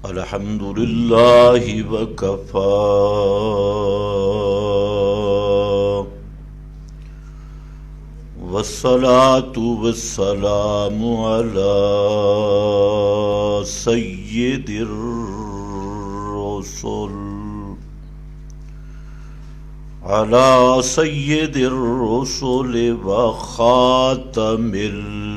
الحمد للہ وکفی والصلاة والسلام علی سید الرسل وخاتم الانبیاء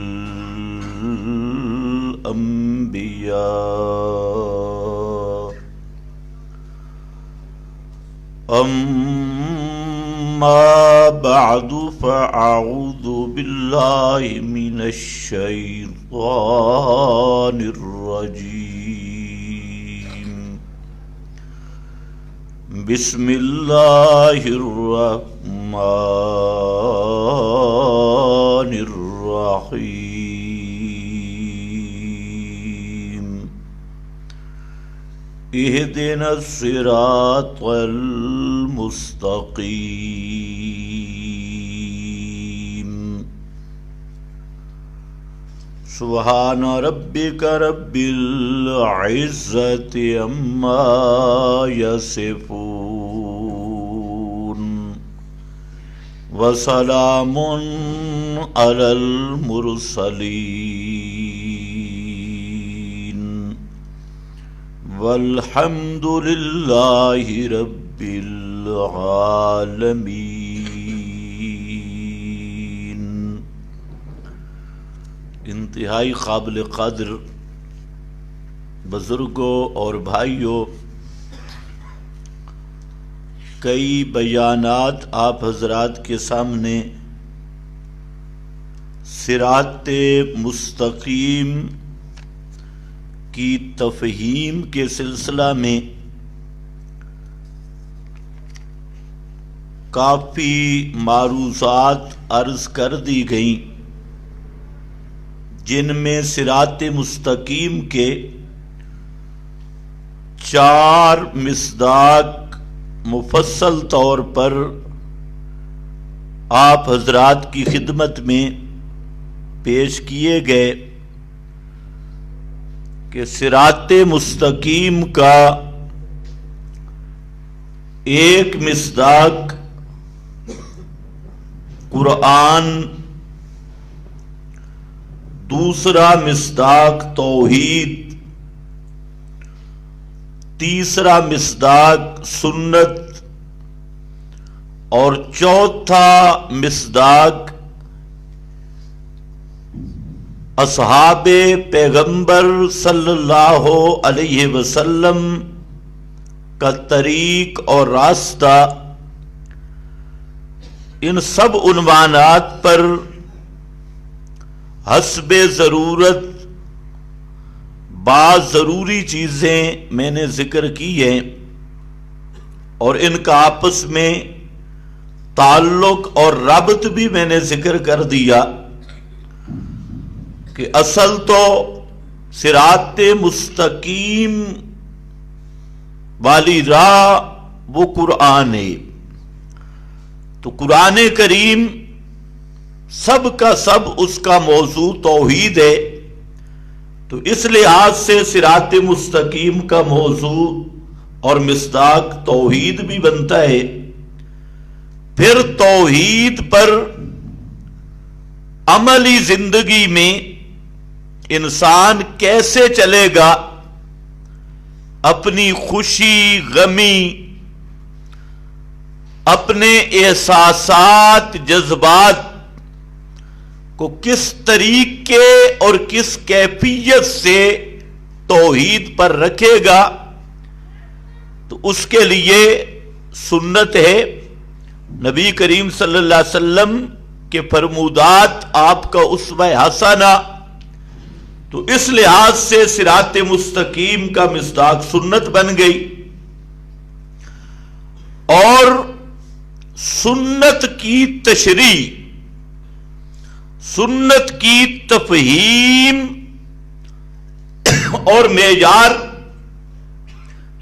اما بعد فاعوذ باللہ من الشیطان الرجیم بسم اللہ الرحمن الرحیم اہدنا الصراط المستقیم سبحان ربک رب العزت عما یصفون وسلام علی المرسلین والحمد للہ رب العالمین۔ انتہائی قابل قدر بزرگوں اور بھائیوں، کئی بیانات آپ حضرات کے سامنے صراط مستقیم کی تفہیم کے سلسلہ میں کافی معروضات عرض کر دی گئیں، جن میں صراط مستقیم کے 4 مصداق مفصل طور پر آپ حضرات کی خدمت میں پیش کیے گئے کہ صراط مستقیم کا ایک مصداق قرآن، دوسرا مصداق توحید، تیسرا مصداق سنت، اور چوتھا مصداق اصحاب پیغمبر صلی اللہ علیہ وسلم کا طریق اور راستہ۔ ان سب عنوانات پر حسب ضرورت بعض ضروری چیزیں میں نے ذکر کی ہیں، اور ان کا آپس میں تعلق اور ربط بھی میں نے ذکر کر دیا کہ اصل تو صراط مستقیم والی راہ وہ قرآن ہے، تو قرآن کریم سب کا سب اس کا موضوع توحید ہے، تو اس لحاظ سے صراط مستقیم کا موضوع اور مصداق توحید بھی بنتا ہے۔ پھر توحید پر عملی زندگی میں انسان کیسے چلے گا، اپنی خوشی غمی، اپنے احساسات جذبات کو کس طریقے اور کس کیفیت سے توحید پر رکھے گا، تو اس کے لیے سنت ہے، نبی کریم صلی اللہ علیہ وسلم کے فرمودات آپ کا اسوہ حسنہ، تو اس لحاظ سے صراط مستقیم کا مصداق سنت بن گئی، اور سنت کی تشریح، سنت کی تفہیم اور معیار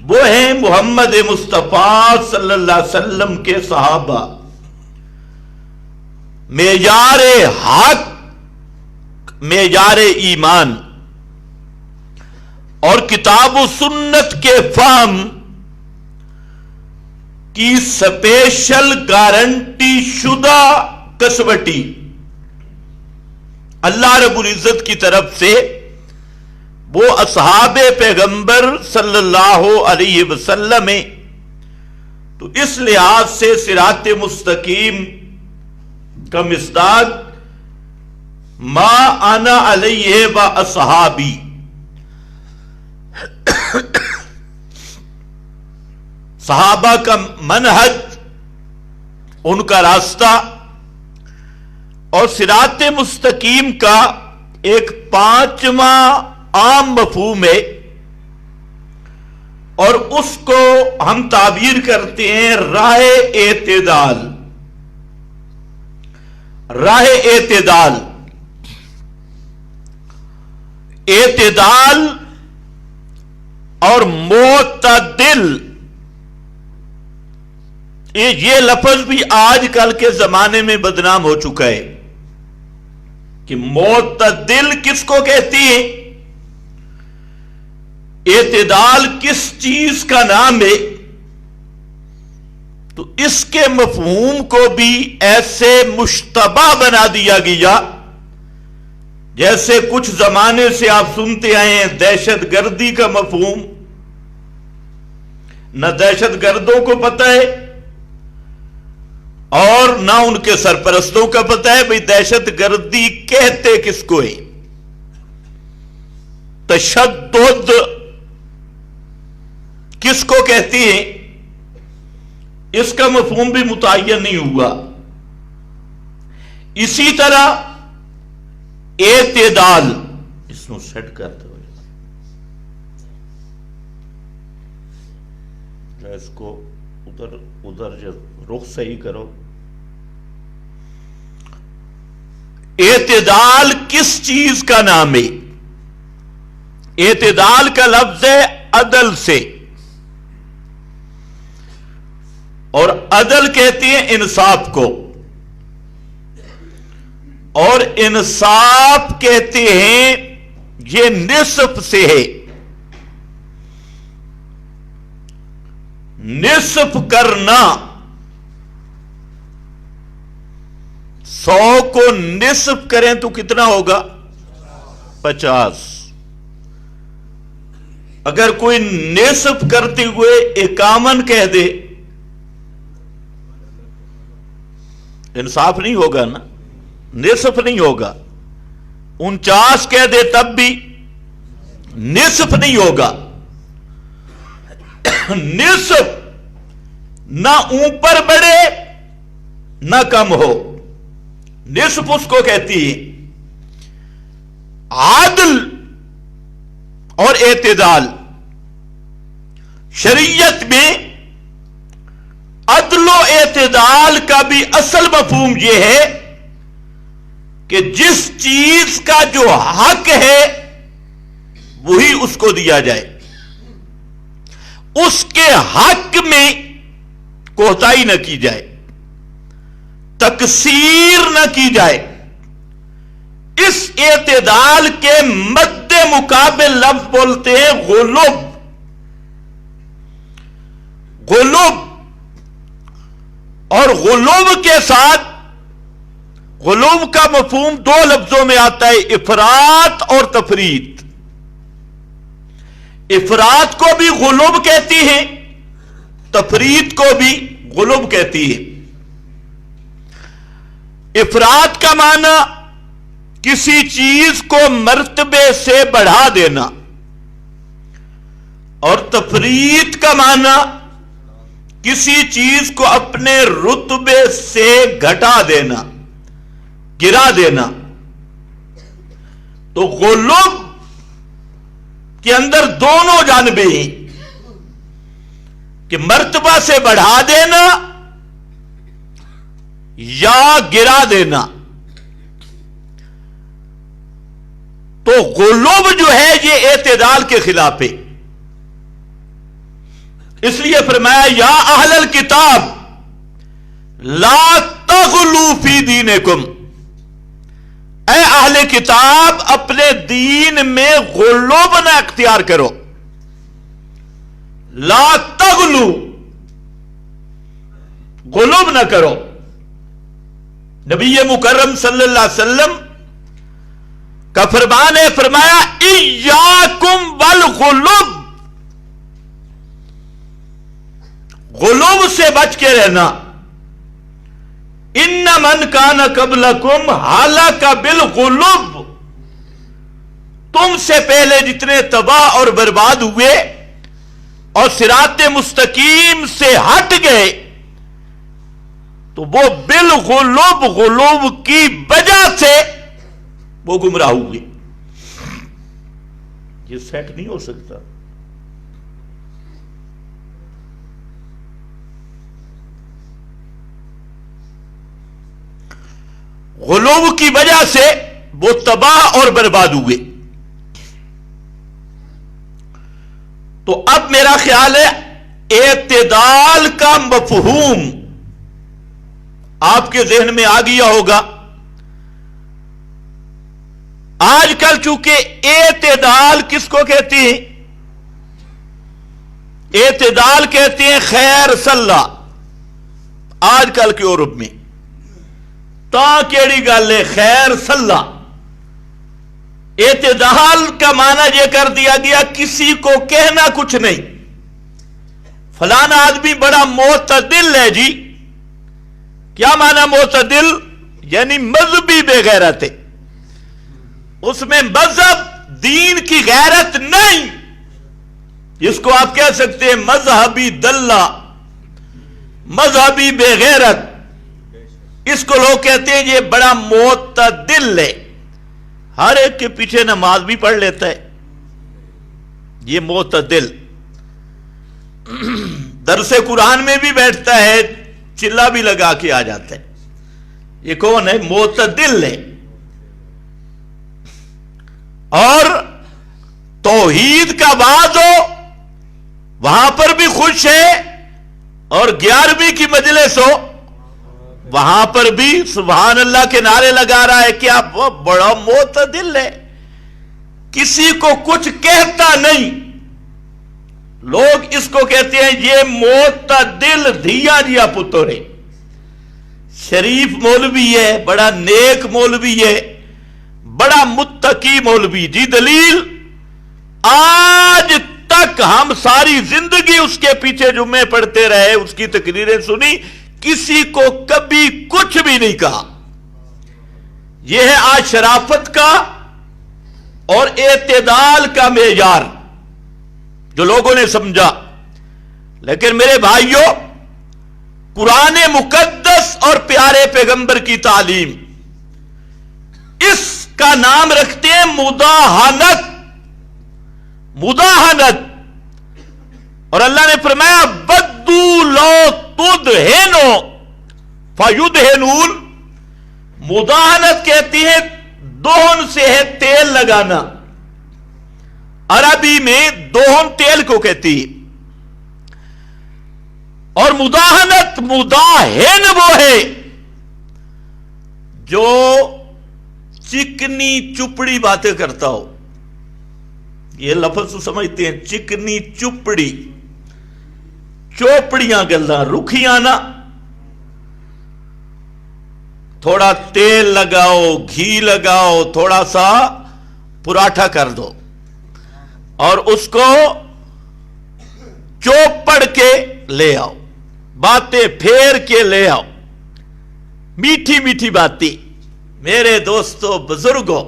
وہ ہیں محمد مصطفیٰ صلی اللہ علیہ وسلم کے صحابہ۔ معیار حق، معیار ایمان، اور کتاب و سنت کے فہم کی سپیشل گارنٹی شدہ کسوٹی اللہ رب العزت کی طرف سے وہ اصحاب پیغمبر صلی اللہ علیہ وسلم میں، تو اس لحاظ سے صراط مستقیم کا مصداق ما انا علیہ و اصحابی، صحابہ کا منہج، ان کا راستہ، اور صراط مستقیم کا ایک پانچواں عام مفہوم ہے، اور اس کو ہم تعبیر کرتے ہیں راہ اعتدال۔ راہ اعتدال، اعتدال اور معتدل، یہ لفظ بھی آج کل کے زمانے میں بدنام ہو چکا ہے کہ معتدل کس کو کہتی ہے، اعتدال کس چیز کا نام ہے، تو اس کے مفہوم کو بھی ایسے مشتبہ بنا دیا گیا جیسے کچھ زمانے سے آپ سنتے آئے ہیں دہشت گردی کا مفہوم، نہ دہشت گردوں کو پتہ ہے اور نہ ان کے سرپرستوں کا پتہ ہے بھئی دہشت گردی کہتے کس کو ہے، تشدد کس کو کہتی ہیں، اس کا مفہوم بھی متعین نہیں ہوا۔ اسی طرح اعتدال، اس کو سیٹ کرتے ہوئے اس کو ادھر رخ صحیح کرو۔ اعتدال کس چیز کا نام ہے؟ اعتدال کا لفظ ہے عدل سے، اور عدل کہتے ہیں انصاف کو، اور انصاف کہتے ہیں یہ نصف سے ہے، نصف کرنا، 100 کو نصف کریں تو کتنا ہوگا؟ 50۔ اگر کوئی نصف کرتے ہوئے 51 کہہ دے، انصاف نہیں ہوگا نا، نصف نہیں ہوگا۔ 49 کہہ دے تب بھی نصف نہیں ہوگا۔ نصف نہ اوپر بڑھے نہ کم ہو، نصف اس کو کہتی ہے۔ عادل اور اعتدال، شریعت میں عدل و اعتدال کا بھی اصل مفہوم یہ ہے کہ جس چیز کا جو حق ہے وہی اس کو دیا جائے، اس کے حق میں کوتاہی نہ کی جائے، تقصیر نہ کی جائے۔ اس اعتدال کے مد مقابل لفظ بولتے ہیں غلب۔ غلب، اور غلب کے ساتھ، غلب کا مفہوم 2 لفظوں میں آتا ہے، افراط اور تفریط۔ افراط کو بھی غلب کہتی ہے، تفریط کو بھی غلب کہتی ہے۔ افراط کا معنی کسی چیز کو مرتبے سے بڑھا دینا، اور تفریط کا معنی کسی چیز کو اپنے رتبے سے گھٹا دینا، گرا دینا۔ تو غلب کے اندر دونوں جانبیں ہیں کہ مرتبہ سے بڑھا دینا یا گرا دینا۔ تو غلب جو ہے یہ اعتدال کے خلاف ہے، اس لیے فرمایا یا اہل الکتاب لا تغلو فی دینکم، اے اہل کتاب اپنے دین میں غلو نہ اختیار کرو۔ لا تغلو، غلو نہ کرو۔ نبی مکرم صلی اللہ علیہ وسلم کا فرمان ہے، فرمایا ایاکم والغلو، غلو سے بچ کے رہنا۔ ان من کان قبلکم ہلاک بالغلو، تم سے پہلے جتنے تباہ اور برباد ہوئے اور صراط مستقیم سے ہٹ گئے تو وہ بالغلو، غلو کی وجہ سے وہ گمراہ ہوئے۔ یہ سیٹ نہیں ہو سکتا۔ غلو کی وجہ سے وہ تباہ اور برباد ہوئے۔ تو اب میرا خیال ہے اعتدال کا مفہوم آپ کے ذہن میں آ گیا ہوگا۔ آج کل چونکہ اعتدال کس کو کہتے ہیں؟ اعتدال کہتے ہیں خیر صلاح آج کل کے عرب میں۔ تا کیڑی گل ہے خیر صلاح؟ اعتدال کا معنی یہ کر دیا گیا کسی کو کہنا کچھ نہیں، فلانا آدمی بڑا معتدل ہے جی۔ کیا معنی معتدل؟ یعنی مذہبی بے غیرت ہے، اس میں مذہب دین کی غیرت نہیں، جس کو آپ کہہ سکتے ہیں مذہبی دلہ، مذہبی بے غیرت۔ اس کو لوگ کہتے ہیں یہ بڑا معتدل ہے، ہر ایک کے پیچھے نماز بھی پڑھ لیتا ہے، یہ معتدل۔ درس قرآن میں بھی بیٹھتا ہے، چلا بھی لگا کے آ جاتا ہے، یہ کون ہے؟ معتدل ہے۔ اور توحید کا باز ہو وہاں پر بھی خوش ہے، اور 11ویں کی مجلس ہو وہاں پر بھی سبحان اللہ کے نعرے لگا رہا ہے کہ آپ وہ بڑا معتدل ہے، کسی کو کچھ کہتا نہیں۔ لوگ اس کو کہتے ہیں یہ معتدل دھیا جیا پتر ہے، شریف مولوی ہے، بڑا نیک مولوی ہے، بڑا متقی مولوی۔ جی دلیل؟ آج تک ہم ساری زندگی اس کے پیچھے جمعے پڑھتے رہے، اس کی تقریریں سنی، کسی کو کبھی کچھ بھی نہیں کہا۔ یہ ہے آج شرافت کا اور اعتدال کا معیار جو لوگوں نے سمجھا۔ لیکن میرے بھائیوں، قرآن مقدس اور پیارے پیغمبر کی تعلیم اس کا نام رکھتے ہیں مداہنت، مداہنت۔ اور اللہ نے فرمایا بدو لو تدہنو فیدہنون، مداہنت کہتی ہے دوہن سے ہے تیل لگانا، عربی میں دوہن تیل کو کہتی ہے۔ اور مداہنت، مداہن وہ ہے جو چکنی چپڑی باتیں کرتا ہو۔ یہ لفظ سمجھتے ہیں، چکنی چپڑی، چوپڑیاں گلاں رکھیاں نا، تھوڑا تیل لگاؤ، گھی لگاؤ، تھوڑا سا پراٹھا کر دو اور اس کو چوپڑ کے لے آؤ، باتیں پھیر کے لے آؤ، میٹھی میٹھی باتیں۔ میرے دوستو بزرگوں،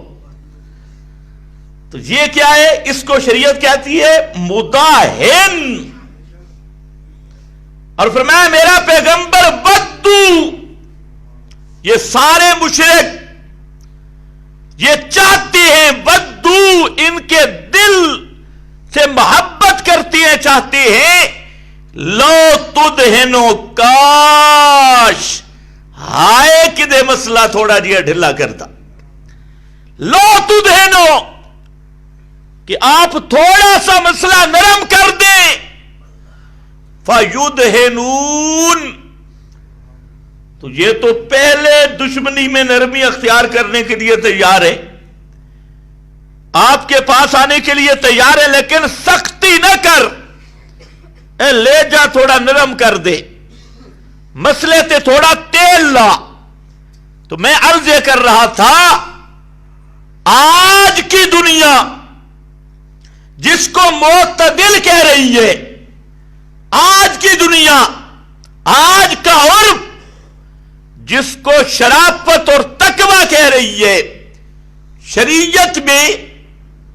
تو یہ کیا ہے؟ اس کو شریعت کہتی ہے مداہن۔ اور فرمایا میرا پیغمبر بدو، یہ سارے مشرک یہ چاہتے ہیں، بدو ان کے دل سے محبت کرتی ہیں، چاہتے ہیں لو تدہنو، کاش ہائے کدے مسئلہ تھوڑا جیا ڈھلا کرتا، لو تدہنو کہ آپ تھوڑا سا مسئلہ نرم کر دیں، فیدہنون، تو یہ تو پہلے دشمنی میں نرمی اختیار کرنے کے لیے تیار ہے، آپ کے پاس آنے کے لیے تیار ہے، لیکن سختی نہ کر، اے لے جا تھوڑا نرم کر دے، مسئلے تے تھوڑا تیل لا۔ تو میں عرض یہ کر رہا تھا، آج کی دنیا جس کو معتدل کہہ رہی ہے، آج کی دنیا، آج کا عرف جس کو شرافت اور تقوی کہہ رہی ہے، شریعت میں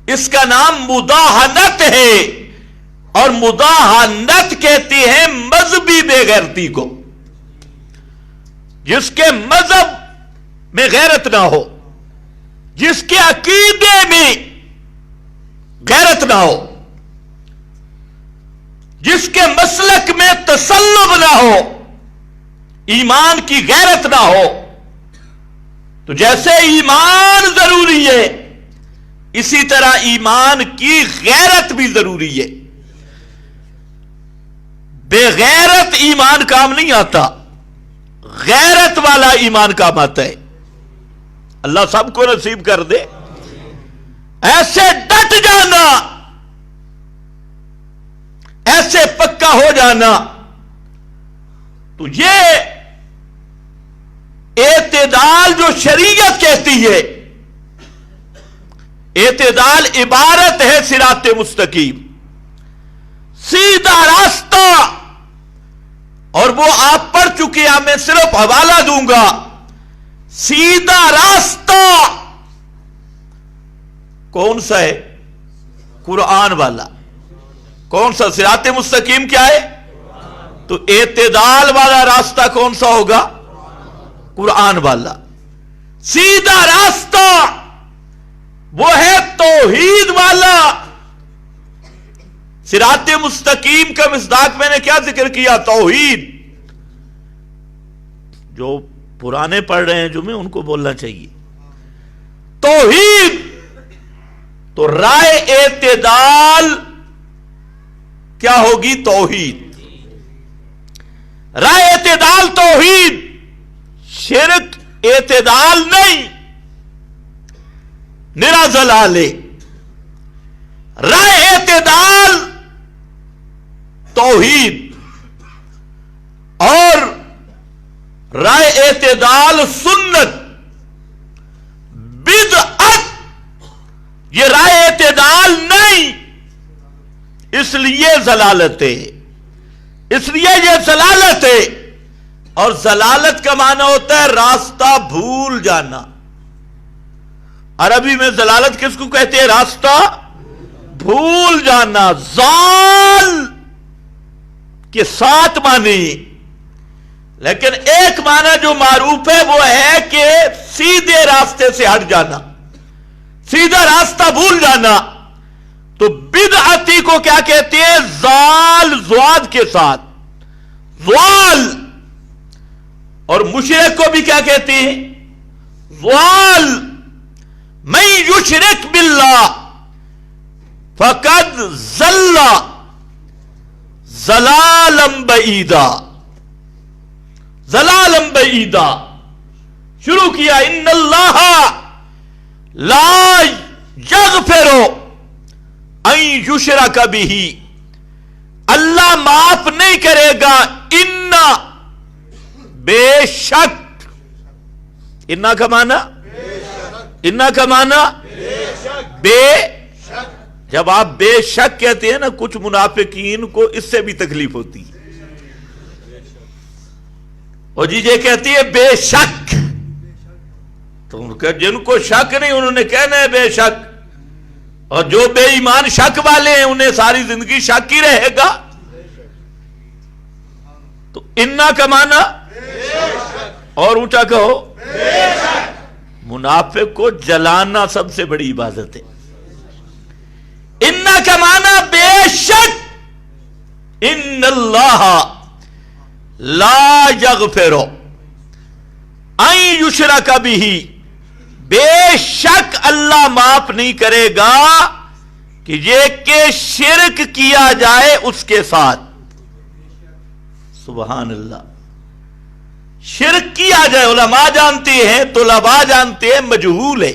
اس کا نام مداہنت ہے، اور مداہنت کہتے ہیں مذہبی بے غیرتی کو، جس کے مذہب میں غیرت نہ ہو، جس کے عقیدے میں غیرت نہ ہو، جس کے مسلک میں تسلب نہ ہو، ایمان کی غیرت نہ ہو۔ تو جیسے ایمان ضروری ہے، اسی طرح ایمان کی غیرت بھی ضروری ہے۔ بے غیرت ایمان کام نہیں آتا، غیرت والا ایمان کام آتا ہے۔ اللہ سب کو نصیب کر دے۔ ایسے ڈٹ جانا، ایسے پکا ہو جانا، تو یہ اعتدال جو شریعت کہتی ہے، اعتدال عبارت ہے صراط مستقیم، سیدھا راستہ۔ اور وہ آپ پڑھ چکے ہیں، میں صرف حوالہ دوں گا۔ سیدھا راستہ کون سا ہے؟ قرآن والا۔ کون سا؟ صراط مستقیم کیا ہے؟ تو اعتدال والا راستہ کون سا ہوگا؟ قرآن والا۔ سیدھا راستہ وہ ہے توحید والا۔ صراط مستقیم کا مصداق میں نے کیا ذکر کیا؟ توحید۔ جو پرانے پڑھ رہے ہیں جمعے، ان کو بولنا چاہیے توحید۔ تو رائے اعتدال کیا ہوگی؟ توحید۔ رائے اعتدال توحید، شرک اعتدال نہیں، نرا ضلالے۔ رائے اعتدال توحید، اور رائے اعتدال سنت۔ بدعت یہ رائے اعتدال نہیں، اس لیے ضلالت ہے، اس لیے یہ ضلالت ہے۔ اور ضلالت کا معنی ہوتا ہے راستہ بھول جانا۔ عربی میں ضلالت کس کو کہتے ہیں؟ راستہ بھول جانا۔ ضال کے 7 معنی، لیکن ایک معنی جو معروف ہے وہ ہے کہ سیدھے راستے سے ہٹ جانا، سیدھا راستہ بھول جانا۔ تو بدعتی کو کیا کہتے ہیں؟ ضال، ضاد کے ساتھ، ضال۔ اور مشرک کو بھی کیا کہتے ہیں؟ ضال۔ من یشرک باللہ فقد ضل ضلالا بعیدا۔ ضلالا بعیدا شروع کیا، ان اللہ لا یغفر ان یشرک بہ، اللہ معاف نہیں کرے گا، بے شک۔ انا کا معنی، انا کا معنی بے شک۔ جب آپ بے شک کہتے ہیں نا، کچھ منافقین کو اس سے بھی تکلیف ہوتی ہے، اور یہ کہتی ہے بے شک، تو ان کا جن کو شک نہیں انہوں نے کہنا ہے بے شک، اور جو بے ایمان شک والے ہیں انہیں ساری زندگی شک ہی رہے گا۔ تو انا کا معنی، اور اونچا کہو، منافق کو جلانا سب سے بڑی عبادت ہے۔ انا کا معنی بے شک، ان اللہ لا یغفر ان یشرک بہ، بے شک اللہ معاف نہیں کرے گا کہ یہ کہ شرک کیا جائے اس کے ساتھ۔ سبحان اللہ۔ شرک کیا جائے، علماء جانتے ہیں، طلباء جانتے ہیں، مجہول ہے،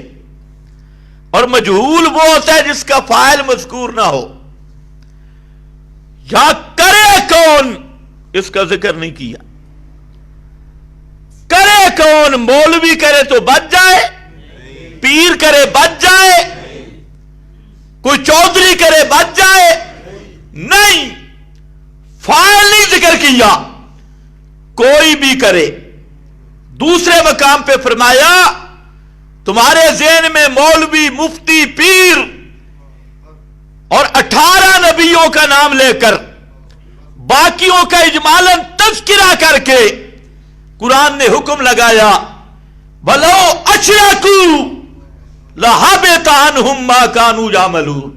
اور مجہول وہ ہوتا ہے جس کا فاعل مذکور نہ ہو، یا کرے کون؟ اس کا ذکر نہیں کیا. کرے کون؟ مولوی کرے تو بچ جائے، پیر کرے بچ جائے، کوئی چودھری کرے بچ جائے؟ نہیں، فاعل نہیں ذکر کیا. کوئی بھی کرے. دوسرے مقام پہ فرمایا تمہارے ذہن میں مولوی، مفتی، پیر اور 18 نبیوں کا نام لے کر باقیوں کا اجمالاً تذکرہ کر کے قرآن نے حکم لگایا وَلَوْ أَشْرَكُوا لَحَبِطَ عَنْهُمْ مَا كَانُوا يَعْمَلُونَ.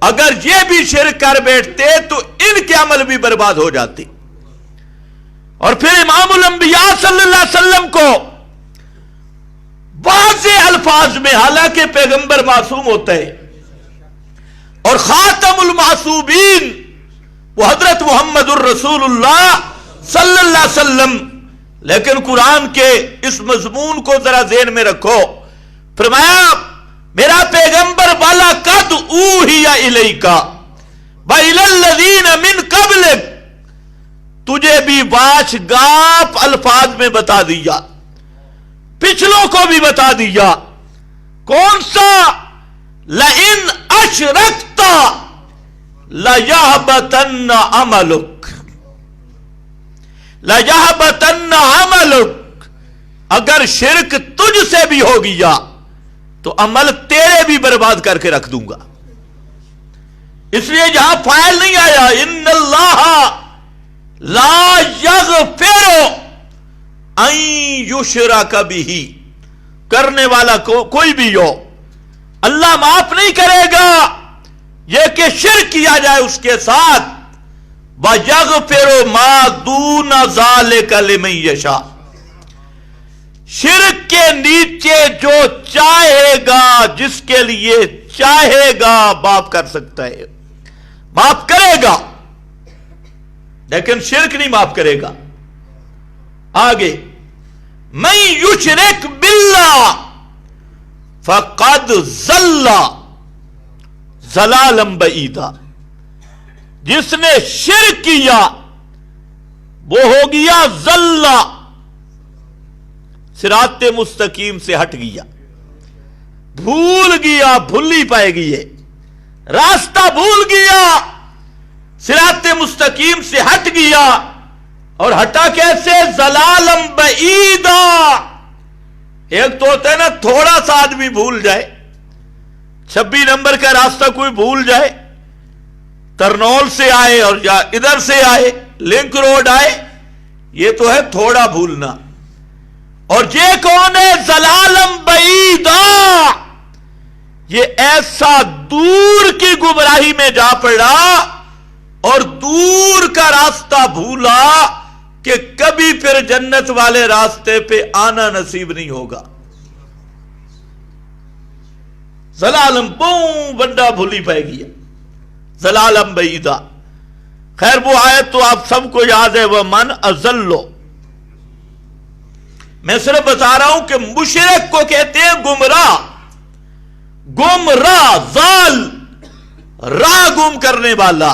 اگر یہ بھی شرک کر بیٹھتے تو ان کے عمل بھی برباد ہو جاتے. اور پھر امام الانبیاء صلی اللہ علیہ وسلم کو واضح الفاظ میں، حالانکہ پیغمبر معصوم ہوتا ہے اور خاتم المعصومین وہ حضرت محمد الرسول اللہ صلی اللہ علیہ وسلم، لیکن قرآن کے اس مضمون کو ذرا ذہن میں رکھو. فرمایا میرا پیغمبر وَلَقَدْ أُوحِيَ إِلَيْكَ وَإِلَى الَّذِينَ مِن قَبْلِكَ، تجھے بھی واش گاپ الفاظ میں بتا دیا، پچھلوں کو بھی بتا دیا. کون سا؟ لَإِنْ أَشْرَكْتَ لَيَحْبَطَنَّ عَمَلُكَ، لَيَحْبَطَنَّ عَمَلُكَ، اگر شرک تجھ سے بھی ہو گیا تو عمل تیرے بھی برباد کر کے رکھ دوں گا. اس لیے جہاں فاعل نہیں آیا ان اللہ لا یغفر ان یشرک بہ، کرنے والا کوئی بھی ہو اللہ معاف نہیں کرے گا یہ کہ شرک کیا جائے اس کے ساتھ. وَيَغْفِرُ مَا دُونَ ذَلِكَ لِمَن یشاء، شرک کے نیچے جو چاہے گا، جس کے لیے چاہے گا معاف کر سکتا ہے، معاف کرے گا، لیکن شرک نہیں معاف کرے گا. آگے مَن یُشْرِکْ بِاللَّهِ فَقَدْ ضَلَّ ضَلَالًا بَعِیدًا، جس نے شرک کیا وہ ہو گیا ضل، صراط مستقیم سے ہٹ گیا، بھول گیا، بھولی پائے گی، راستہ بھول گیا، صراط مستقیم سے ہٹ گیا. اور ہٹا کیسے؟ ضلالا بعیدا. ایک تو ہوتا ہے نا تھوڑا سا آدمی بھول جائے، 26 نمبر کا راستہ کوئی بھول جائے، ترنول سے آئے اور یا ادھر سے آئے، لنک روڈ آئے، یہ تو ہے تھوڑا بھولنا. اور یہ کون ہے؟ ضلالا بعیدا، یہ ایسا دور کی گمراہی میں جا پڑا اور دور کا راستہ بھولا کہ کبھی پھر جنت والے راستے پہ آنا نصیب نہیں ہوگا. ضلالم بوں بندہ بھولی پائے گیا، ضلالم بعیدا. خیر وہ آیت تو آپ سب کو یاد ہے، وَمَنْ أَضَلُّ. میں صرف بتا رہا ہوں کہ مشرک کو کہتے ہیں گمراہ، گمراہ، ضال، راہ گم کرنے والا.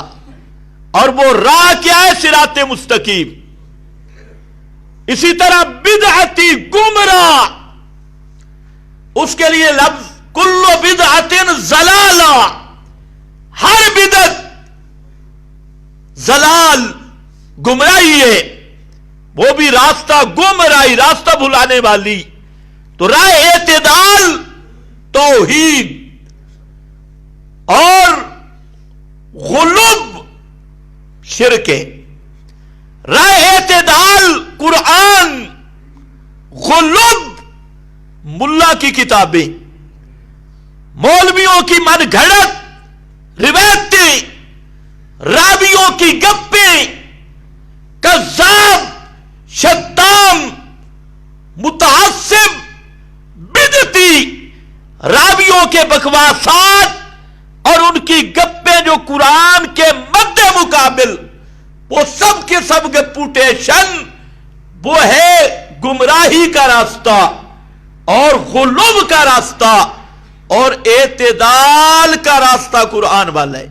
اور وہ راہ کیا ہے؟ صراط مستقیم. اسی طرح بدعتی، گمراہ، اس کے لیے لفظ کل بدعت ضلالہ، ہر بدعت ضلال، گمراہی ہے، وہ بھی راستہ گمراہی، راستہ بھلانے والی. تو راہ اعتدال توحید اور غلب شرک ہے. راہ اعتدال قرآن، غلب ملا کی کتابیں، مولویوں کی من گھڑت روایتیں، راویوں کی گپیں، کذاب، شتام، متعصب، بدعتی راویوں کے بکواسات اور ان کی گپیں جو قرآن کے مد مقابل، وہ سب کے سب گپوٹیشن، وہ ہے گمراہی کا راستہ اور غلو کا راستہ اور اعتدال کا راستہ قرآن والا ہے.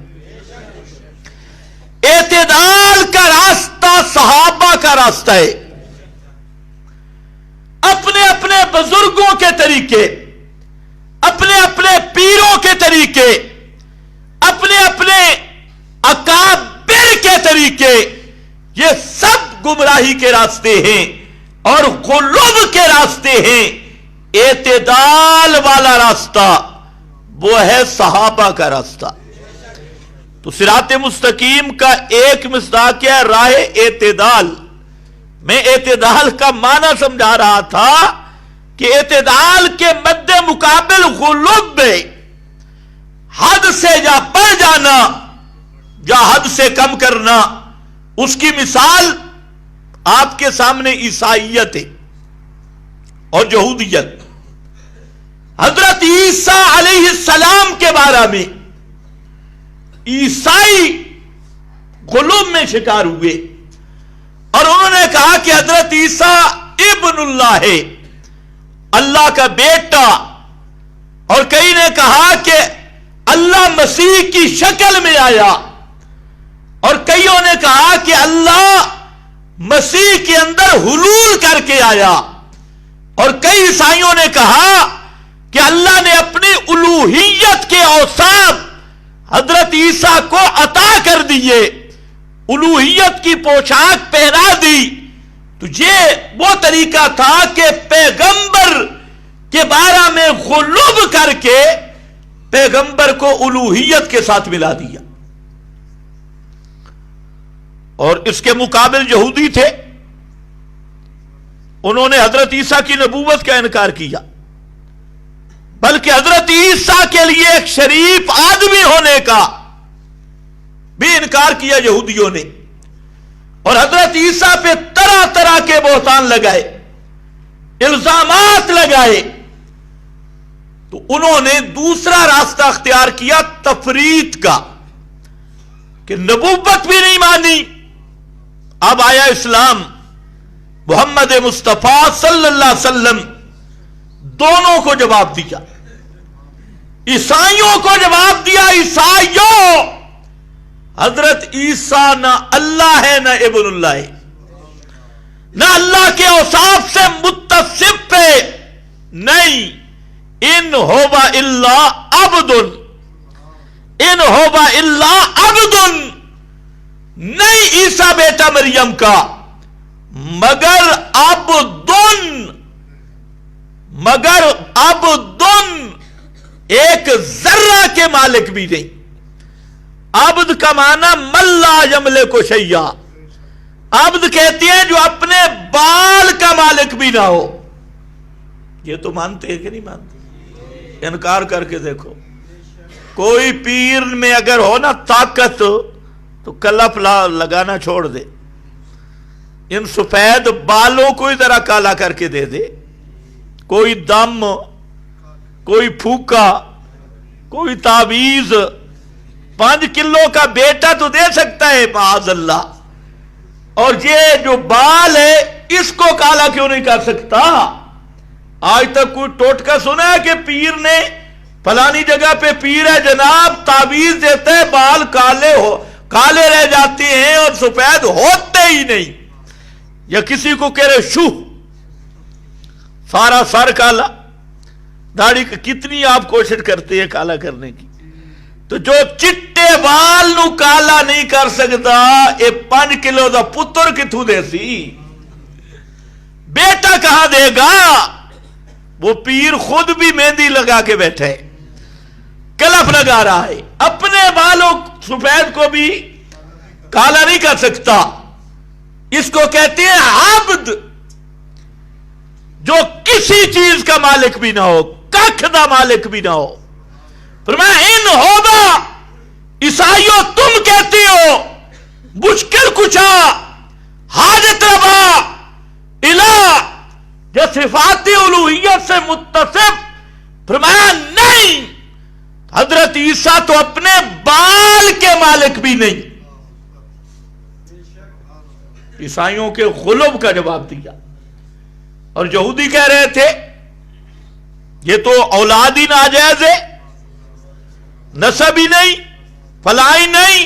اعتدال کا راستہ صحابہ کا راستہ ہے. اپنے اپنے بزرگوں کے طریقے، اپنے اپنے پیروں کے طریقے، اپنے اپنے اکابر کے طریقے، یہ سب گمراہی کے راستے ہیں اور غلو کے راستے ہیں. اعتدال والا راستہ وہ ہے صحابہ کا راستہ. تو صراط مستقیم کا ایک مصداق ہے راہ اعتدال. میں اعتدال کا معنی سمجھا رہا تھا کہ اعتدال کے مد مقابل غلو، حد سے جا بڑھ جانا یا حد سے کم کرنا، اس کی مثال آپ کے سامنے عیسائیت ہے اور یہودیت. حضرت عیسیٰ علیہ السلام کے بارے میں عیسائی غلو میں شکار ہوئے اور انہوں نے کہا کہ حضرت عیسیٰ ابن اللہ ہے، اللہ کا بیٹا. اور کئی نے کہا کہ اللہ مسیح کی شکل میں آیا، اور کئیوں نے کہا کہ اللہ مسیح کے اندر حلول کر کے آیا، اور کئی عیسائیوں نے کہا کہ اللہ نے اپنی الوہیت کے اوصاف حضرت عیسیٰ کو عطا کر دیے، الوہیت کی پوشاک پہنا دی. تو یہ وہ طریقہ تھا کہ پیغمبر کے بارے میں غلو کر کے پیغمبر کو الوہیت کے ساتھ ملا دیا. اور اس کے مقابل یہودی تھے، انہوں نے حضرت عیسیٰ کی نبوت کا انکار کیا، بلکہ حضرت عیسیٰ کے لیے ایک شریف آدمی ہونے کا بھی انکار کیا یہودیوں نے، اور حضرت عیسیٰ پہ طرح طرح کے بہتان لگائے، الزامات لگائے. تو انہوں نے دوسرا راستہ اختیار کیا تفریط کا، کہ نبوت بھی نہیں مانی. اب آیا اسلام، محمد مصطفیٰ صلی اللہ علیہ وسلم دونوں کو جواب دیا. عیسائیوں کو جواب دیا، عیسائیوں حضرت عیسیٰ نہ اللہ ہے نہ ابن اللہ ہے، نہ اللہ کے اوصاف سے متصف ہے، نہیں. ان ہووا الا عبد، ان ہووا الا عبد، نہیں عیسیٰ بیٹا مریم کا مگر عبدن، مگر عبدن، ایک ذرہ کے مالک بھی نہیں. عبد کا معنی من لا یملک شیئا، عبد کہتے ہیں جو اپنے بال کا مالک بھی نہ ہو. یہ تو مانتے ہیں کہ نہیں مانتے؟ انکار کر کے دیکھو. کوئی پیر میں اگر ہو نا طاقت تو کلپ لگانا چھوڑ دے، ان سفید بالوں کو ذرا کالا کر کے دے دے. کوئی دم، کوئی پھوکا، کوئی تعویذ، 5 کلو کا بیٹا تو دے سکتا ہے معاذ اللہ، اور یہ جو بال ہے اس کو کالا کیوں نہیں کر سکتا؟ آج تک کوئی ٹوٹکا سنا ہے کہ پیر نے فلانی جگہ پہ پیر ہے جناب تعویذ دیتا ہے بال کالے رہ جاتے ہیں اور سفید ہوتے ہی نہیں، یا کسی کو کہہ رہے شو سارا سر کالا، داڑھی کتنی آپ کوشش کرتے ہیں کالا کرنے کی. تو جو چٹے بال نو کالا نہیں کر سکتا، اے 5 کلو دا پتر کتھوں دے سی؟ بیٹا کہاں دے گا؟ وہ پیر خود بھی مہندی لگا کے بیٹھے، کلف لگا رہا ہے، اپنے بالوں سفید کو بھی کالا نہیں کر سکتا. اس کو کہتے ہیں عبد، جو کسی چیز کا مالک بھی نہ ہو، ککھ دا مالک بھی نہ ہو. فرمایا ان ہوگا، عیسائیوں تم کہتے ہو مشکل کچھا حاجت روا الہ جو صفات الوہیت سے متصف. فرمایا نہیں، حضرت عیسیٰ تو اپنے بال کے مالک بھی نہیں. عیسائیوں کے غلو کا جواب دیا. اور یہودی کہہ رہے تھے یہ تو اولاد ہی ناجائز ہے، نسب ہی نہیں، فلاں ہی نہیں،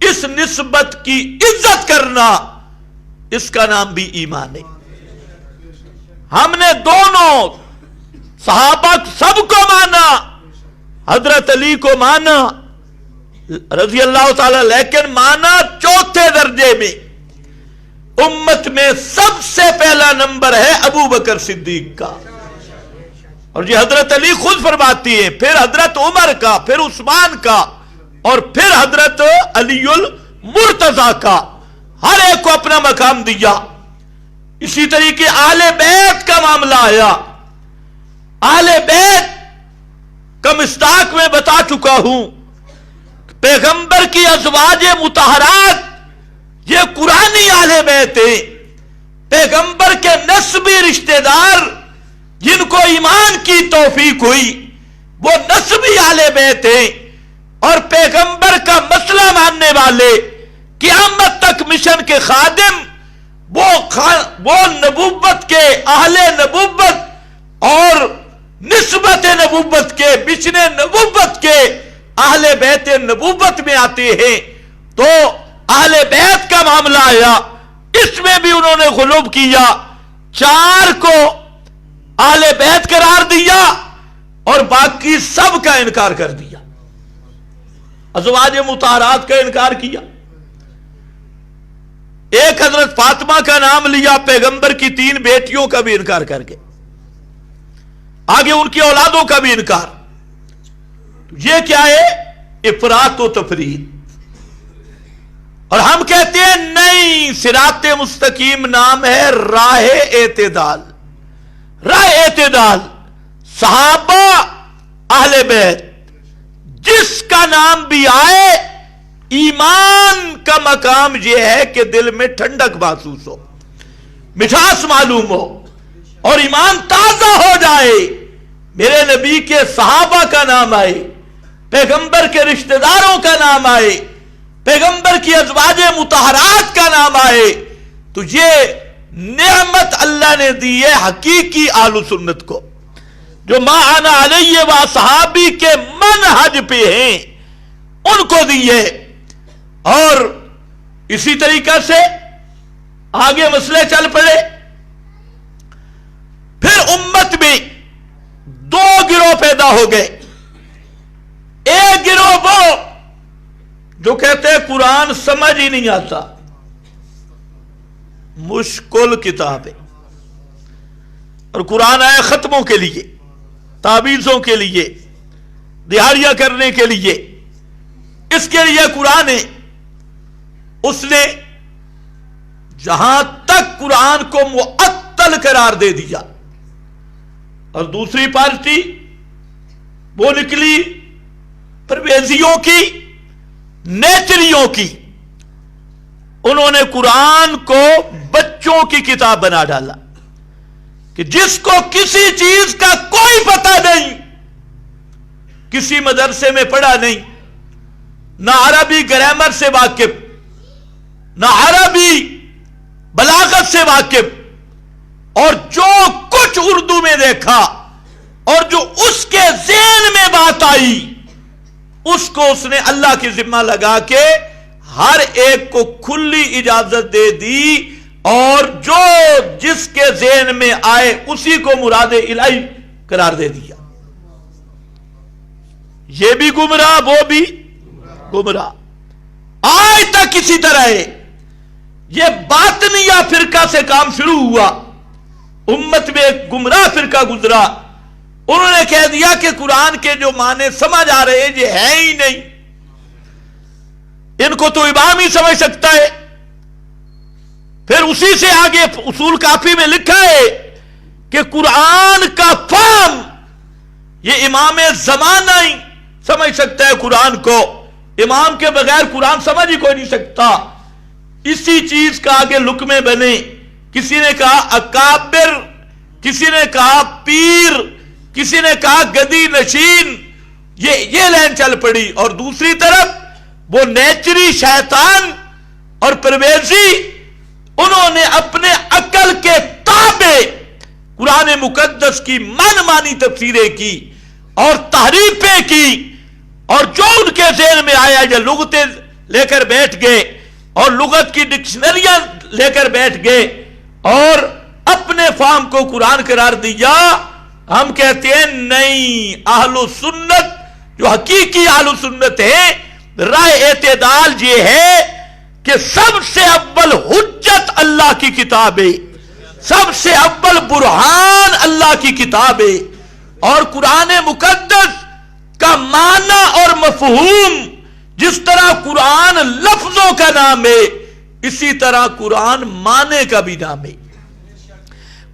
اس نسبت کی عزت کرنا، اس کا نام بھی ایمان ہے۔ ہم نے دونوں صحابہ سب کو مانا، حضرت علی کو مانا رضی اللہ تعالی، لیکن مانا چوتھے درجے میں۔ امت میں سب سے پہلا نمبر ہے ابو بکر صدیق کا، اور یہ حضرت علی خود فرماتی ہے، پھر حضرت عمر کا، پھر عثمان کا، اور پھر حضرت علی المرتضی کا۔ ہر ایک کو اپنا مقام دیا۔ اسی طریقے اہل بیت کا معاملہ آیا۔ اہل بیت کا مصداق میں بتا چکا ہوں، پیغمبر کی ازواج مطہرات یہ قرآنی اہل بیت ہیں۔ پیغمبر کے نسبی رشتہ دار جن کو ایمان کی توفیق ہوئی وہ نسبی اہل بیت ہیں، اور پیغمبر کا مسئلہ ماننے والے، قیامت تک مشن کے خادم، وہ نبوت کے اہل نبوت اور نسبت نبوت کے، مشن نبوت کے اہل بیت نبوت میں آتے ہیں۔ تو اہل بیت کا معاملہ آیا، اس میں بھی انہوں نے غلو کیا، 4 کو اہل بیت قرار دیا اور باقی سب کا انکار کر دیا۔ ازواج مطہرات کا انکار کیا، ایک حضرت فاطمہ کا نام لیا، پیغمبر کی 3 بیٹیوں کا بھی انکار کر کے، آگے ان کی اولادوں کا بھی انکار۔ یہ کیا ہے؟ افراط و تفریط۔ اور ہم کہتے ہیں نہیں، صراط مستقیم نام ہے راہ اعتدال۔ راہ اعتدال، صحابہ، اہل بیت، جس کا نام بھی آئے، ایمان کا مقام یہ ہے کہ دل میں ٹھنڈک محسوس ہو، مٹھاس معلوم ہو، اور ایمان تازہ ہو جائے۔ میرے نبی کے صحابہ کا نام آئے، پیغمبر کے رشتہ داروں کا نام آئے، پیغمبر کی ازواج مطہرات کا نام آئے، تو یہ نعمت اللہ نے دی ہے حقیقی اہل سنت کو، جو ما انا علیہ و صحابی کے منہج پہ ہیں، ان کو دی ہے۔ اور اسی طریقہ سے آگے مسئلے چل پڑے۔ پھر امت میں 2 گروہ پیدا ہو گئے۔ ایک گروہ وہ جو کہتے ہیں قرآن سمجھ ہی نہیں آتا، مشکل کتاب ہے، اور قرآن آیا ختموں کے لیے، تعویذوں کے لیے، دہاڑیاں کرنے کے لیے، اس کے لیے قرآن ہے۔ اس نے جہاں تک قرآن کو معطل قرار دے دیا، اور دوسری پارٹی وہ نکلی پرویزیوں کی، نیچریوں کی۔ انہوں نے قرآن کو بچوں کی کتاب بنا ڈالا، کہ جس کو کسی چیز کا کوئی پتہ نہیں، کسی مدرسے میں پڑھا نہیں، نہ عربی گرامر سے واقف، نہ عربی بلاغت سے واقف، اور جو کچھ اردو میں دیکھا اور جو اس کے ذہن میں بات آئی، اس کو اس نے اللہ کی ذمہ لگا کے ہر ایک کو کھلی اجازت دے دی، اور جو جس کے ذہن میں آئے اسی کو مراد الہی قرار دے دیا۔ یہ بھی گمراہ، وہ بھی گمراہ، آج تک اسی طرح ہے۔ یہ باطنیہ فرقہ سے کام شروع ہوا، امت میں ایک گمراہ فرقہ گزرا، انہوں نے کہہ دیا کہ قرآن کے جو معنی سمجھ آ رہے ہیں یہ ہے ہی نہیں، ان کو تو امام ہی سمجھ سکتا ہے۔ پھر اسی سے آگے اصول کافی میں لکھا ہے کہ قرآن کا فہم یہ امام زمانہ ہی سمجھ سکتا ہے قرآن کو، امام کے بغیر قرآن سمجھ ہی کوئی نہیں سکتا۔ اسی چیز کا آگے لکمے بنے، کسی نے کہا اکابر، کسی نے کہا پیر، کسی نے کہا گدی نشین، یہ لائن چل پڑی۔ اور دوسری طرف وہ نیچری شیطان اور پرویزی، انہوں نے اپنے عقل کے تابع قرآن مقدس کی من مانی تفسیریں کی اور تحریفیں کی، اور جو ان کے ذہن میں آیا یا لغتیں لے کر بیٹھ گئے اور لغت کی ڈکشنریاں لے کر بیٹھ گئے اور اپنے فہم کو قرآن قرار دیا. ہم کہتے ہیں نہیں، اہل سنت جو حقیقی اہل سنت ہے، رائے اعتدال یہ ہے کہ سب سے اول حجت اللہ کی کتاب ہے، سب سے اول برہان اللہ کی کتاب ہے، اور قرآن مقدس کا معنی اور مفہوم جس طرح قرآن لفظوں کا نام ہے اسی طرح قرآن معنی کا بھی نام ہے.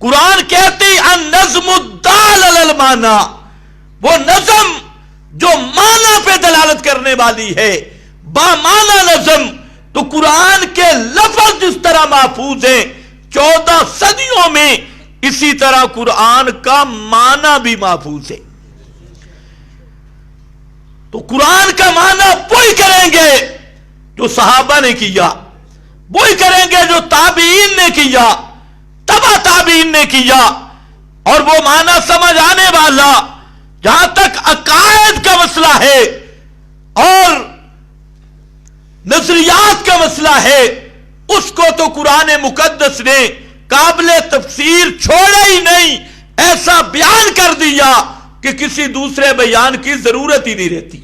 قرآن کہتے ہیں النظم الدال علی المعنی، وہ نظم جو معنی پہ دلالت کرنے والی ہے، بامعنی نظم. تو قرآن کے لفظ جس طرح محفوظ ہیں 14 صدیوں میں، اسی طرح قرآن کا معنی بھی محفوظ ہے. تو قرآن کا معنی وہی کریں گے جو صحابہ نے کیا، وہی کریں گے جو تابعین نے کیا، تبع تابعین نے کیا، اور وہ معنی سمجھ آنے والا. جہاں تک عقائد کا مسئلہ ہے اور نظریات کا مسئلہ ہے، اس کو تو قرآن مقدس نے قابل تفسیر چھوڑا ہی نہیں، ایسا بیان کر دیا کہ کسی دوسرے بیان کی ضرورت ہی نہیں رہتی.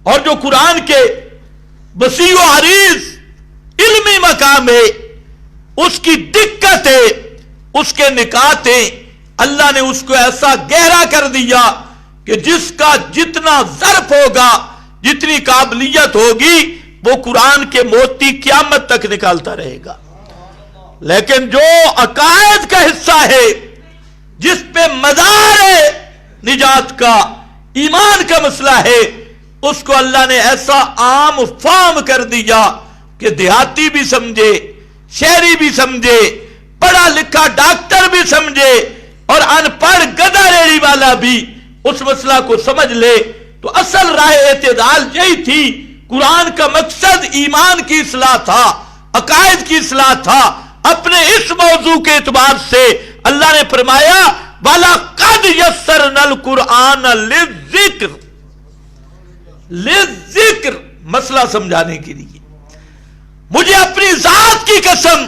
اور جو قرآن کے وسیع و عریض علمی مقام ہے، اس کی دقت ہے، اس کے نکات ہیں، اللہ نے اس کو ایسا گہرا کر دیا کہ جس کا جتنا ظرف ہوگا، جتنی قابلیت ہوگی، وہ قرآن کے موتی قیامت تک نکالتا رہے گا. لیکن جو عقائد کا حصہ ہے، جس پہ مدار ہے نجات کا، ایمان کا مسئلہ ہے، اس کو اللہ نے ایسا عام فہم کر دیا کہ دیہاتی بھی سمجھے، شہری بھی سمجھے، پڑھا لکھا ڈاکٹر بھی سمجھے، اور ان پڑھ گدھا ریڑھی والا بھی اس مسئلہ کو سمجھ لے. تو اصل راہ اعتدال یہی تھی. قرآن کا مقصد ایمان کی اصلاح تھا، عقائد کی اصلاح تھا. اپنے اس موضوع کے اعتبار سے اللہ نے فرمایا وَلَقَدْ يَسَّرْنَا الْقُرْآنَ لِلذِّكْرِ، مسئلہ سمجھانے کے لیے. مجھے اپنی ذات کی قسم،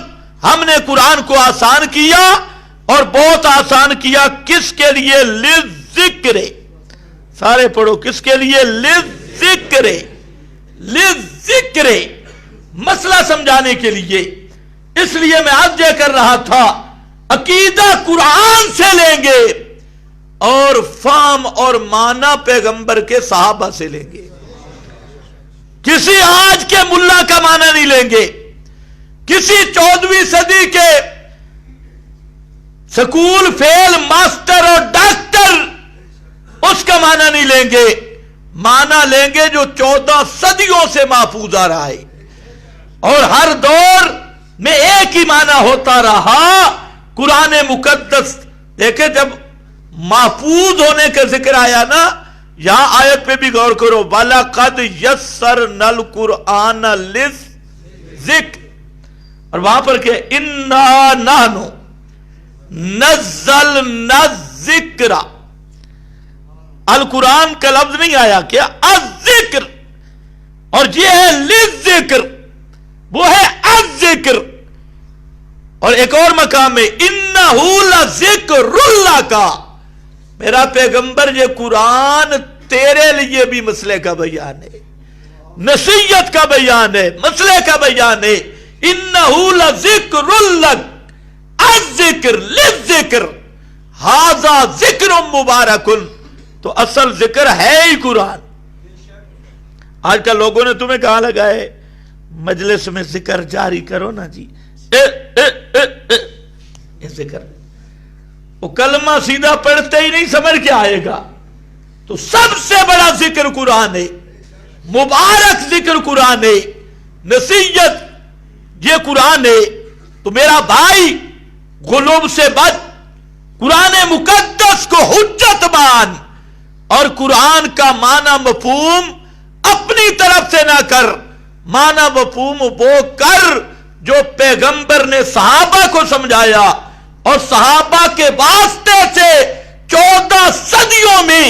ہم نے قرآن کو آسان کیا، اور بہت آسان کیا. کس کے لیے؟ لِلذِّكْرِ. سارے پڑھو، کس کے لیے؟ لِلذِّكْرِ. لِلذِّكْرِ، مسئلہ سمجھانے کے لیے. اس لیے میں آج یہ کر رہا تھا، عقیدہ قرآن سے لیں گے اور فہم اور معنی پیغمبر کے صحابہ سے لیں گے. کسی آج کے ملا کا معنی نہیں لیں گے، کسی 14ویں صدی کے سکول فیل ماسٹر اور ڈاکٹر اس کا معنی نہیں لیں گے. معنی لیں گے جو 14 صدیوں سے محفوظ آ رہا ہے، اور ہر دور میں ایک ہی معنی ہوتا رہا. قرآن مقدس دیکھیں، جب محفوظ ہونے کا ذکر آیا نا، یہاں آیت پہ بھی غور کرو، وَلَقَدْ يَسَّرْنَا الْقُرْآنَ لِلذِّكْرِ، اور وہاں پر کہ اِنَّا نَحْنُ نَزَّلْنَا الذِّكْرَ. القرآن کا لفظ نہیں آیا، کیا؟ الذکر. اور یہ ہے للذکر، وہ ہے الذکر. اور ایک اور مقام ہے انہ لذکر لک، میرا پیغمبر یہ قرآن تیرے لیے بھی مسئلے کا بیان ہے، نصیحت کا بیان ہے، مسئلے کا بیان ہے. انہ لذکر لک، الذکر للذکر، ھذا ذکر مبارک. تو اصل ذکر ہے ہی قرآن. آج کل لوگوں نے تمہیں کہاں لگائے مجلس میں ذکر جاری کرو نا جی، یہ ذکر، وہ کلمہ سیدھا پڑھتے ہی نہیں سمجھ کے آئے گا. تو سب سے بڑا ذکر قرآن ہے، مبارک ذکر قرآن ہے، نصیحت یہ قرآن ہے. تو میرا بھائی غلوب سے بچ، قرآن مقدس کو حجت مان، اور قرآن کا معنی مفہوم اپنی طرف سے نہ کر، معنی مفہوم وہ کر جو پیغمبر نے صحابہ کو سمجھایا، اور صحابہ کے واسطے سے 14 صدیوں میں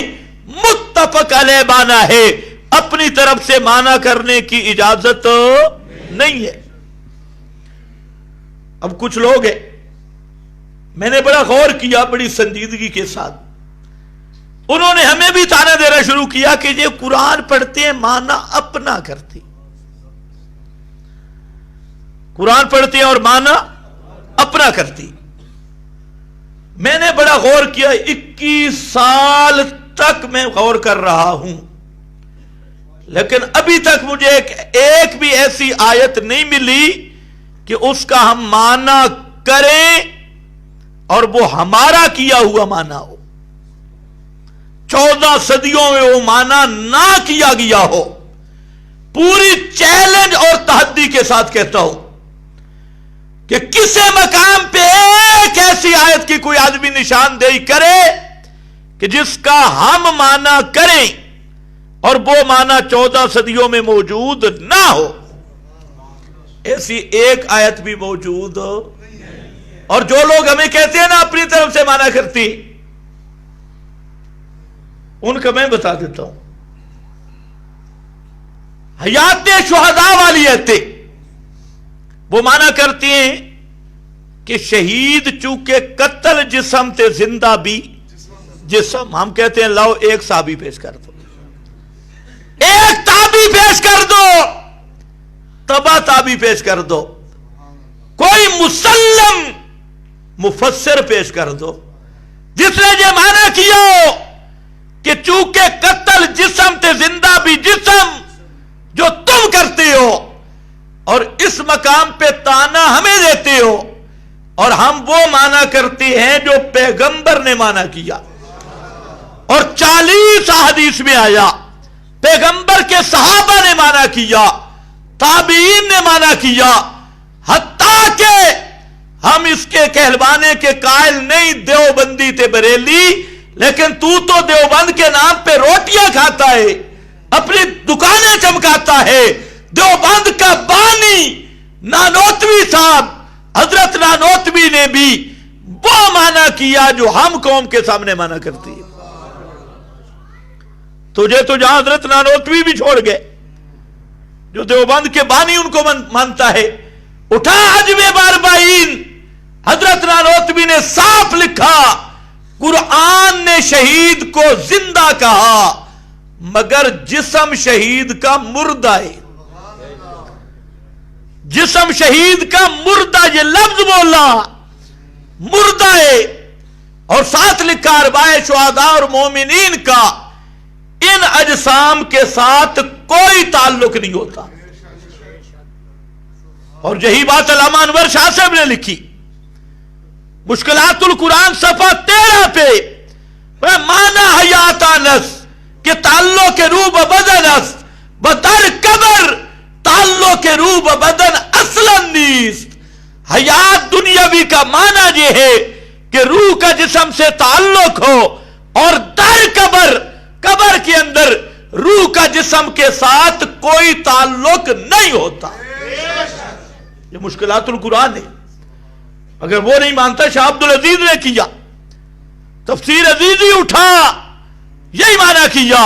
متفق علیہ معنی ہے. اپنی طرف سے مانا کرنے کی اجازت نہیں ہے۔ اب کچھ لوگ ہیں، میں نے بڑا غور کیا بڑی سنجیدگی کے ساتھ، انہوں نے ہمیں بھی تانا دینا شروع کیا کہ یہ قرآن پڑھتے ہیں مانا اپنا کرتے، قرآن پڑھتے ہیں اور مانا اپنا کرتی۔ میں نے بڑا غور کیا، 21 سال تک میں غور کر رہا ہوں، لیکن ابھی تک مجھے ایک بھی ایسی آیت نہیں ملی کہ اس کا ہم مانا کریں اور وہ ہمارا کیا ہوا مانا ہو، 14 صدیوں میں وہ مانا نہ کیا گیا ہو۔ پوری چیلنج اور تحدی کے ساتھ کہتا ہوں کہ کسی مقام پہ ایک ایسی آیت کی کوئی آدمی نشاندہی کرے کہ جس کا ہم مانا کریں اور وہ مانا 14 صدیوں میں موجود نہ ہو، ایسی ایک آیت بھی موجود ہو۔ اور جو لوگ ہمیں کہتے ہیں نا اپنی طرف سے مانا کرتی، ان کا میں بتا دیتا ہوں، حیات شہداء والی آیتیں وہ مانا کرتی ہیں کہ شہید چونکہ قتل جسم تے زندہ بھی جسم، ہم کہتے ہیں لاؤ ایک صحابی پیش کر دو، ایک تابی پیش کر دو، تبا تابی پیش کر دو، کوئی مسلم مفسر پیش کر دو جس نے یہ مانا کیا کہ چونکہ قتل جسم تے زندہ بھی جسم جو تم کرتے ہو، اور اس مقام پہ تانا ہمیں دیتے ہو، اور ہم وہ مانا کرتے ہیں جو پیغمبر نے مانا کیا، اور 40 احادیث میں آیا، پیغمبر کے صحابہ نے مانا کیا، تابعین نے مانا کیا، حتیٰ کہ ہم اس کے کہلوانے کے قائل نہیں دیوبندی تے بریلی، لیکن تو دیوبند کے نام پہ روٹیاں کھاتا ہے، اپنی دکانیں چمکاتا ہے۔ دیوبند کا بانی نانوتوی صاحب حضرت نانوتوی نے بھی وہ مانا کیا جو ہم قوم کے سامنے مانا کرتی ہے۔ تجھے تو جہاں حضرت نانوتوی بھی چھوڑ گئے، جو دیوبند کے بانی ان کو مانتا ہے، اٹھا عجم باربعین، حضرت نانوتوی نے صاف لکھا، قرآن نے شہید کو زندہ کہا مگر جسم شہید کا مردہ ہے، جسم شہید کا مردہ، یہ لفظ بولا مردہ ہے، اور ساتھ لکھا اربعہ شہداء اور مومنین کا ان اجسام کے ساتھ کوئی تعلق نہیں ہوتا۔ اور یہی بات علامہ انور شاہ صاحب نے لکھی مشکلات القرآن صفحہ 13 پہ، مانا حیات نس کہ تعلق روح بدن است بدر قبر تعلق روح بدن اصلا نیست۔ حیات دنیاوی کا معنی یہ ہے کہ روح کا جسم سے تعلق ہو، اور در قبر، قبر کے اندر روح کا جسم کے ساتھ کوئی تعلق نہیں ہوتا۔ یہ مشکلات القرآن ہے، اگر وہ نہیں مانتا شاہ عبدالعزیز نے کیا، تفسیر عزیزی اٹھا یہی معنی کیا،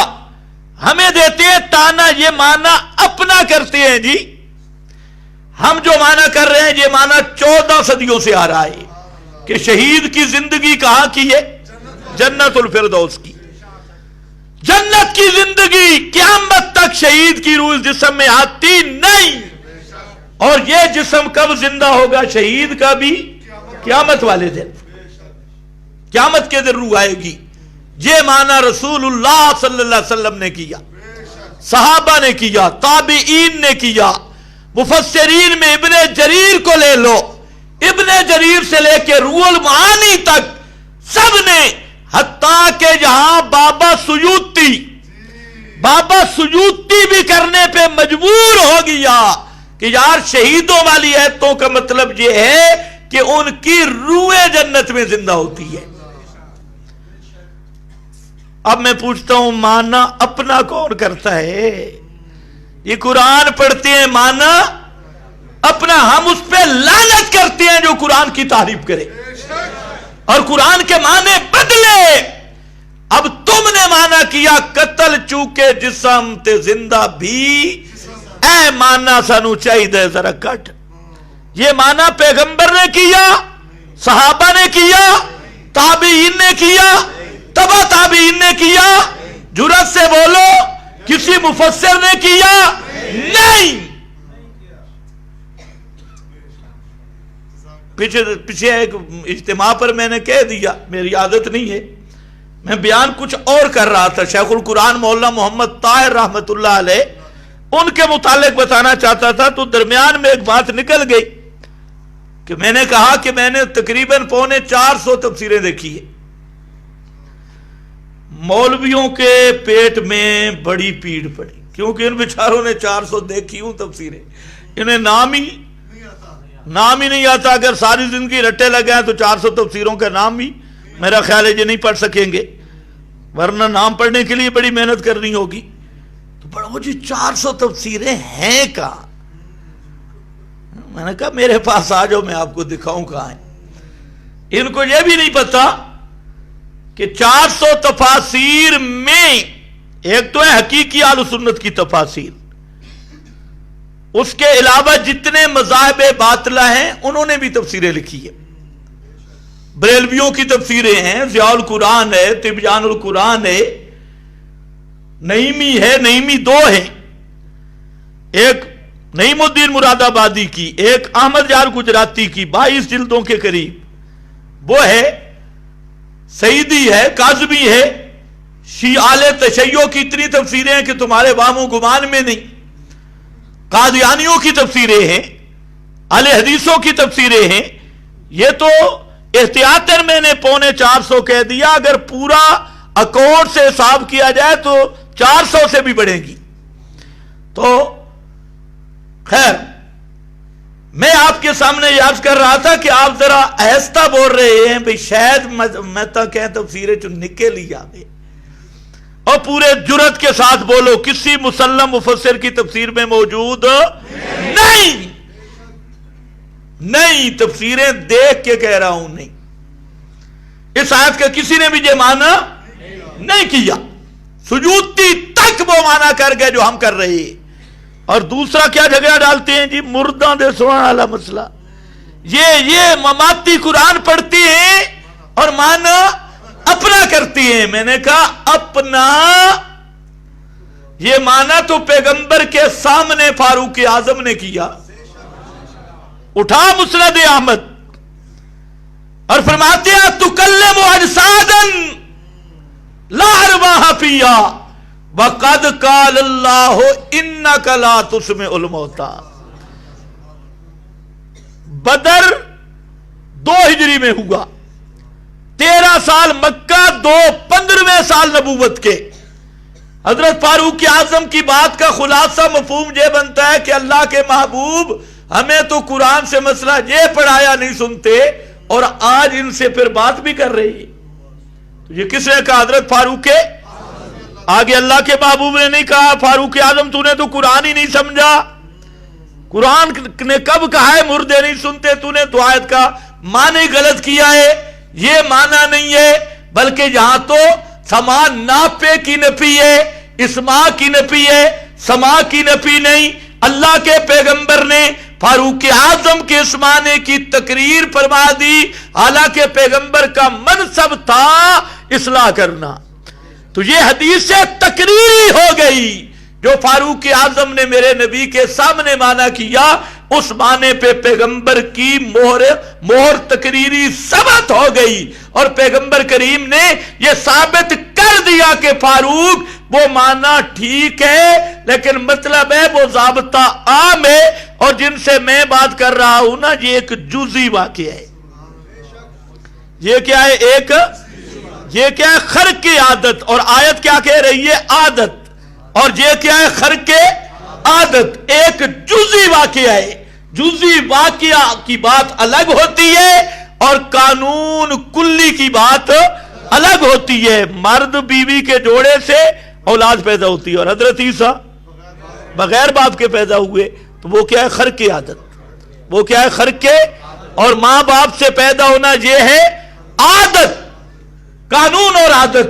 ہمیں دیتے ہیں تانا، یہ معنی اپنا کرتے ہیں جی، ہم جو معنی کر رہے ہیں یہ معنی 14 صدیوں سے آ رہا ہے کہ شہید کی زندگی کہاں کی ہے؟ جنت الفردوس کی، جنت کی زندگی قیامت تک شہید کی روح جسم میں آتی نہیں، اور یہ جسم کب زندہ ہوگا؟ شہید کا بھی قیامت والے دن، قیامت کے دن روح آئے گی۔ یہ معنی رسول اللہ صلی اللہ علیہ وسلم نے کیا، صحابہ نے کیا، تابعین نے کیا، مفسرین میں ابن جریر کو لے لو، ابن جریر سے لے کے روح المعانی تک سب نے، حتیٰ کہ جہاں بابا سیوطی بھی کرنے پہ مجبور ہو گیا کہ یار شہیدوں والی ایتوں کا مطلب یہ ہے کہ ان کی روح جنت میں زندہ ہوتی ہے۔ اب میں پوچھتا ہوں مانا اپنا کون کرتا ہے؟ یہ قرآن پڑھتے ہیں مانا اپنا، ہم اس پہ لعنت کرتے ہیں جو قرآن کی تعریف کرے اور قرآن کے معنی بدلے۔ اب تم نے مانا کیا قتل چوکے جسم تے زندہ بھی اے مانا سانو چاہیے ذرا کٹ. یہ مانا پیغمبر نے کیا، صحابہ نے کیا، تابعین نے کیا، تبع تابعین نے کیا؟ جرأت سے بولو کسی مفسر نے کیا؟ نہیں. پیچھے ایک اجتماع پر میں نے کہہ دیا، میری عادت نہیں ہے، میں بیان کچھ اور کر رہا تھا. شیخ القرآن مولانا محمد طاہر رحمت اللہ علیہ ان کے متعلق بتانا چاہتا تھا، تو درمیان میں ایک بات نکل گئی کہ میں نے کہا کہ میں نے تقریباً 450 تفسیریں دیکھی ہیں. مولویوں کے پیٹ میں بڑی پیڑ پڑی، کیونکہ ان بیچاروں نے 400 دیکھی ہوں تفسیریں، انہیں نام ہی نہیں آتا. اگر ساری زندگی رٹے لگے ہیں تو 400 تفسیروں کا نام ہی میرا خیال ہے یہ نہیں پڑھ سکیں گے، ورنہ نام پڑھنے کے لیے بڑی محنت کرنی ہوگی. تو بڑا جی 400 تفسیریں ہیں کہاں؟ میں نے کہا میرے پاس آ جاؤ، میں آپ کو دکھاؤں کہاں ہیں. ان کو یہ بھی نہیں پتا کہ 400 تفاسیر میں ایک تو ہے حقیقی اہل سنت کی تفاسیر، اس کے علاوہ جتنے مذاہب باطلہ ہیں انہوں نے بھی تفسیریں لکھی ہیں. بریلویوں کی تفسیریں ہیں، ضیاء القرآن ہے، تبیان القرآن ہے، نعیمی ہے، نعیمی 2 ہیں، ایک نعیم الدین مراد آبادی کی، ایک احمد یار گجراتی کی 22 جلدوں کے قریب وہ ہے، سعیدی ہے، کاظمی ہے. شیعہ تشیع کی اتنی تفسیریں ہیں کہ تمہارے وہم و گمان میں نہیں. قادیانیوں کی تفسیریں ہیں، اہل حدیثوں کی تفسیریں ہیں. یہ تو احتیاطاً میں نے 450 کہہ دیا، اگر پورا اکاؤنٹ سے حساب کیا جائے تو 400 سے بھی بڑھے گی. تو خیر، میں آپ کے سامنے یہ عرض کر رہا تھا کہ آپ ذرا آہستہ بول رہے ہیں بھئی شاید میں تو کہیں تفسیریں چون نکل ہی آوے، اور پورے جرأت کے ساتھ بولو کسی مسلم مفسر کی تفسیر میں موجود نہیں. تفسیریں دیکھ کے کہہ رہا ہوں، نہیں. اس آیت کا کسی نے بھی یہ مانا نہیں کیا. سجودی تک وہ مانا کر گئے جو ہم کر رہے ہیں. اور دوسرا کیا جھگڑا ڈالتے ہیں جی مردہ دے سونا والا مسئلہ. یہ مماتی قرآن پڑھتی ہیں اور مانا اپنا کرتی ہیں. میں نے کہا اپنا یہ مانا تو پیغمبر کے سامنے فاروق اعظم نے کیا. اٹھا مسند احمد اور فرماتے ہیں تکلم اجسادا لا ارواح فیہا وَقَدْ قَالَ اللَّهُ إِنَّكَ لَا تُسْمِعُ الْمَوْتَى. بدر 2 ہجری میں ہوا، 13 سال مکہ، 15ویں سال نبوت کے. حضرت فاروق اعظم کی بات کا خلاصہ مفہوم یہ بنتا ہے کہ اللہ کے محبوب ہمیں تو قرآن سے مسئلہ یہ پڑھایا نہیں سنتے، اور آج ان سے پھر بات بھی کر رہی ہے. تو یہ کس نے کہا؟ حضرت فاروق کے آگے اللہ کے محبوب نے نہیں کہا فاروق اعظم تو نے تو قرآن ہی نہیں سمجھا. قرآن نے کب کہا ہے مردے نہیں سنتے؟ تو نے تو آیت کا معنی غلط کیا ہے. یہ معنی نہیں ہے، بلکہ یہاں تو سما ناپے کی نفی ہے، اسما کی نفی ہے، سما کی نفی نہیں. اللہ کے پیغمبر نے فاروق اعظم کے اس معنی کی تقریر فرما دی، حالانکہ پیغمبر کا منصب تھا اصلاح کرنا. تو یہ حدیث سے تقریری ہو گئی جو فاروق اعظم نے میرے نبی کے سامنے مانا کیا، اس معنی پہ پیغمبر کی مہر تقریری ثبت ہو گئی، اور پیغمبر کریم نے یہ ثابت کر دیا کہ فاروق وہ معنی ٹھیک ہے، لیکن مطلب ہے وہ ضابطہ عام ہے، اور جن سے میں بات کر رہا ہوں نا یہ ایک جزئی واقعہ ہے. یہ کیا ہے؟ یہ کیا ہے؟ خرق کی عادت. اور آیت کیا کہہ رہی ہے؟ عادت. اور یہ کیا ہے؟ خرق عادت. ایک جزئی واقعہ ہے. جزئی واقعہ کی بات الگ ہوتی ہے اور قانون کلی کی بات الگ ہوتی ہے. مرد بیوی کے جوڑے سے اولاد پیدا ہوتی ہے، اور حضرت عیسیٰ بغیر باپ کے پیدا ہوئے، تو وہ کیا ہے؟ خرق عادت. وہ کیا ہے؟ خرق. اور ماں باپ سے پیدا ہونا یہ ہے عادت. قانون اور عادت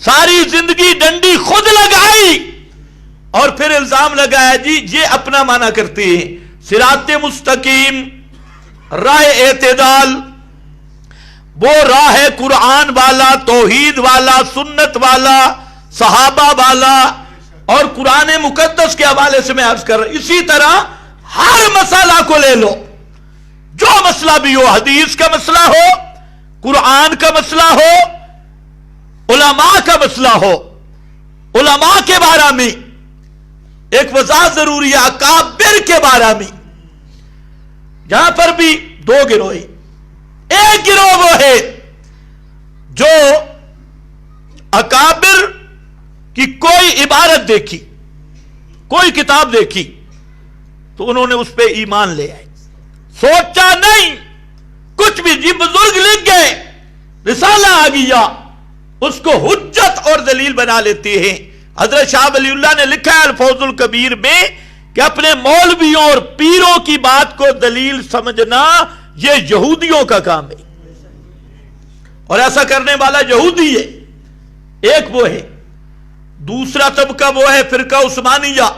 ساری زندگی ڈنڈی خود لگائی اور پھر الزام لگایا جی یہ اپنا معنی کرتے ہیں. صراط مستقیم راہ اعتدال وہ راہ ہے قرآن والا، توحید والا، سنت والا، صحابہ والا. اور قرآن مقدس کے حوالے سے میں عرض کر رہا ہوں، اسی طرح ہر مسئلہ کو لے لو، جو مسئلہ بھی ہو، حدیث کا مسئلہ ہو، قرآن کا مسئلہ ہو، علماء کا مسئلہ ہو، علماء کے بارے میں ایک وضاحت ضروری ہے. اکابر کے بارے میں جہاں پر بھی دو گروہ، ایک گروہ وہ ہے جو اکابر کی کوئی عبارت دیکھی، کوئی کتاب دیکھی تو انہوں نے اس پہ ایمان لے آئے، سوچا نہیں کچھ بھی. جی بزرگ لکھ گئے، رسالہ آ گیا، اس کو حجت اور دلیل بنا لیتے ہیں. حضرت شاہ ولی اللہ نے لکھا ہے الفوز الکبیر میں کہ اپنے مولویوں اور پیروں کی بات کو دلیل سمجھنا یہ یہودیوں کا کام ہے، اور ایسا کرنے والا یہودی ہے. ایک وہ ہے. دوسرا طبقہ وہ ہے فرقہ عثمانیہ،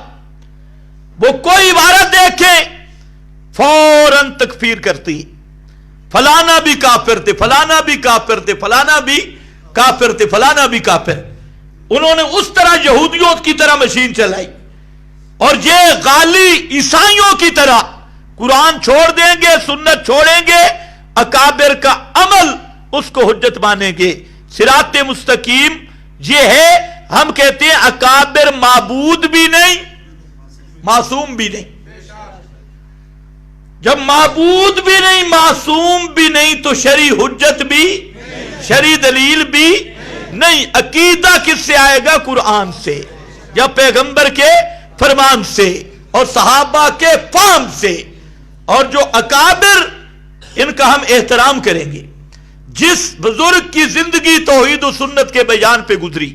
وہ کوئی عبارت دیکھیں فوراً تکفیر کرتی، فلانا بھی کافر تھے، فلانا بھی کافر تھے، فلانا بھی کافر تھے، فلانا بھی کافر. انہوں نے اس طرح یہودیوں کی طرح مشین چلائی، اور یہ غالی عیسائیوں کی طرح قرآن چھوڑ دیں گے، سنت چھوڑیں گے، اکابر کا عمل اس کو حجت مانیں گے. صراط مستقیم یہ ہے، ہم کہتے ہیں اکابر معبود بھی نہیں، معصوم بھی نہیں. جب معبود بھی نہیں، معصوم بھی نہیں، تو شرعی حجت بھی، شرعی دلیل بھی نہیں. عقیدہ کس سے آئے گا؟ قرآن سے یا پیغمبر کے فرمان سے اور صحابہ کے فہم سے. اور جو اکابر، ان کا ہم احترام کریں گے. جس بزرگ کی زندگی توحید و سنت کے بیان پہ گزری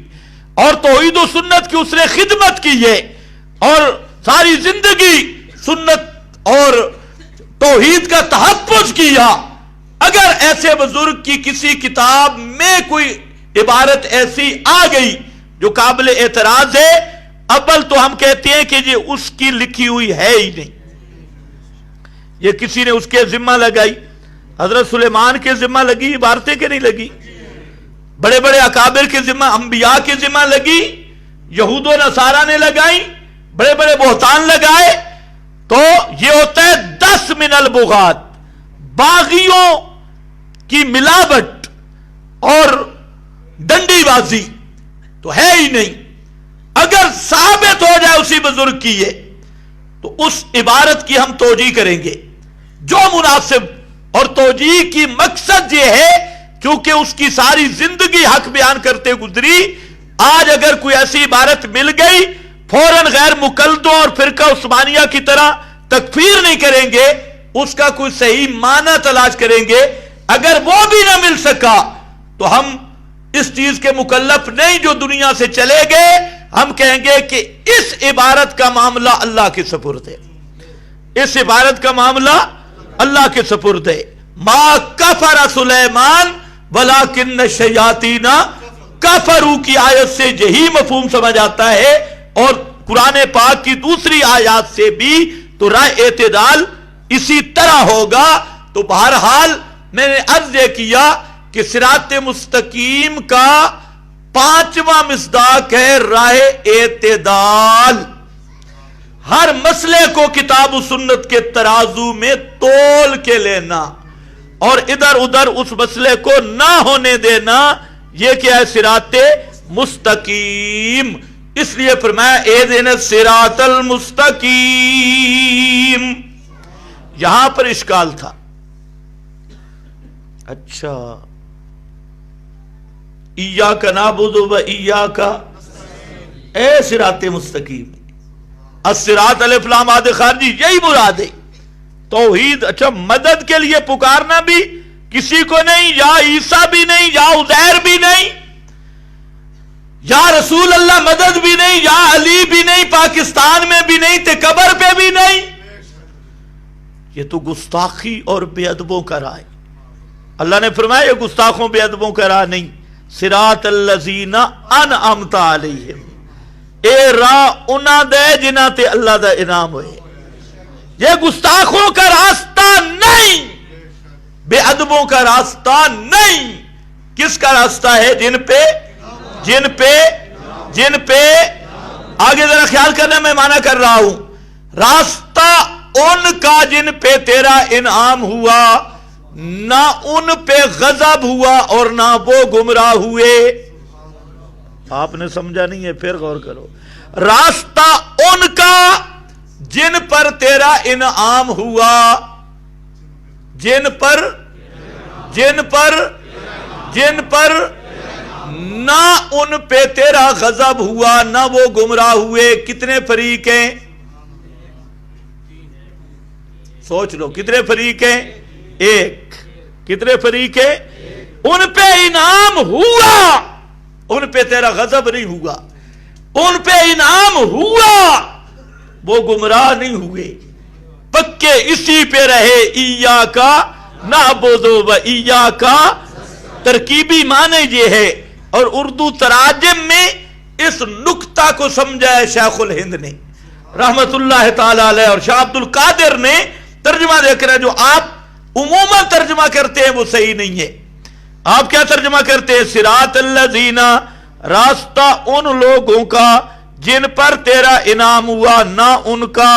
اور توحید و سنت کی اس نے خدمت کی ہے اور ساری زندگی سنت اور توحید کا تحفظ کیا، اگر ایسے بزرگ کی کسی کتاب میں کوئی عبارت ایسی آ گئی جو قابل اعتراض ہے، اول تو ہم کہتے ہیں کہ یہ اس کی لکھی ہوئی ہے ہی نہیں، یہ کسی نے اس کے ذمہ لگائی. حضرت سلیمان کے ذمہ لگی عبارتیں کہ نہیں لگی؟ بڑے بڑے اکابر کے ذمہ، انبیاء کے ذمہ لگی، یہود و نصارہ نے لگائی، بڑے بڑے بہتان لگائے. تو یہ ہوتا ہے 10 من البغات، باغیوں کی ملاوٹ اور ڈنڈی بازی تو ہے ہی نہیں. اگر ثابت ہو جائے اسی بزرگ کی یہ، تو اس عبارت کی ہم توجیہ کریں گے جو مناسب. اور توجیہ کی مقصد یہ ہے کیونکہ اس کی ساری زندگی حق بیان کرتے گزری. آج اگر کوئی ایسی عبارت مل گئی، فوراً غیر مقلدوں اور فرقہ عثمانیہ کی طرح تکفیر نہیں کریں گے، اس کا کوئی صحیح معنی تلاش کریں گے. اگر وہ بھی نہ مل سکا تو ہم اس چیز کے مکلف نہیں جو دنیا سے چلے گئے. ہم کہیں گے کہ اس عبارت کا معاملہ اللہ کے سپرد ہے، اس عبارت کا معاملہ اللہ کے سپرد ہے. ما کفر سلیمان ولکن الشیاطین کفروا کی آیت سے یہی مفہوم سمجھ آتا ہے، اور قرآن پاک کی دوسری آیات سے بھی. تو راہ اعتدال اسی طرح ہوگا. تو بہرحال میں نے عرض یہ کیا کہ صراط مستقیم کا 5واں مصداق ہے راہ اعتدال. ہر مسئلے کو کتاب و سنت کے ترازو میں تول کے لینا اور ادھر ادھر اس مسئلے کو نہ ہونے دینا، یہ کیا ہے؟ صراط مستقیم. اس لیے فرمایا اہدنا الصراط المستقیم. یہاں پر اشکال تھا. اچھا، ایاک نعبد و ایاک اے صراط مستقیم، الصراط الف لام ماد خارجی، یہی مراد ہے توحید. اچھا، مدد کے لیے پکارنا بھی کسی کو نہیں، یا عیسیٰ بھی نہیں، یا عزیر بھی نہیں، یا رسول اللہ مدد بھی نہیں، یا علی بھی نہیں، پاکستان میں بھی نہیں، تے قبر پہ بھی نہیں. یہ تو گستاخی اور بے ادبوں کا راہ ہے. اللہ نے فرمایا یہ گستاخوں بے ادبوں کا راہ نہیں. صراط الذین انعمت علیہم، اے راہ انہاں دے جنہاں تے اللہ دا انعام ہوئے۔ یہ گستاخوں کا راستہ نہیں، بے ادبوں کا راستہ نہیں۔ کس کا راستہ ہے؟ جن پہ آگے ذرا خیال کرنا، میں معنی کر رہا ہوں، راستہ ان کا جن پہ تیرا انعام ہوا، نہ ان پہ غضب ہوا اور نہ وہ گمراہ ہوئے۔ آپ نے سمجھا نہیں ہے؟ پھر غور کرو، راستہ ان کا جن پر تیرا انعام ہوا، جن پر نہ ان پہ تیرا غضب ہوا نہ وہ گمراہ ہوئے۔ کتنے فریق ہیں؟ سوچ لو، کتنے فریق ہیں؟ ایک۔ کتنے فریق ہیں؟ ان پہ انعام ہوا، ان پہ تیرا غضب نہیں ہوا، ان پہ انعام ہوا، وہ گمراہ نہیں ہوئے، پکے اسی پہ رہے۔ ایاکا نعبد و ایاکا، ترکیبی معنی یہ ہے، اور اردو تراجم میں اس نکتہ کو سمجھا ہے شیخ الہند نے رحمت اللہ تعالی علیہ، اور شاہ عبد القادر نے ترجمہ دیکھ رہے ہیں۔ جو آپ عموماً ترجمہ کرتے ہیں وہ صحیح نہیں ہے۔ آپ کیا ترجمہ کرتے ہیں؟ صراط الذین، راستہ ان لوگوں کا جن پر تیرا انعام ہوا، نہ ان کا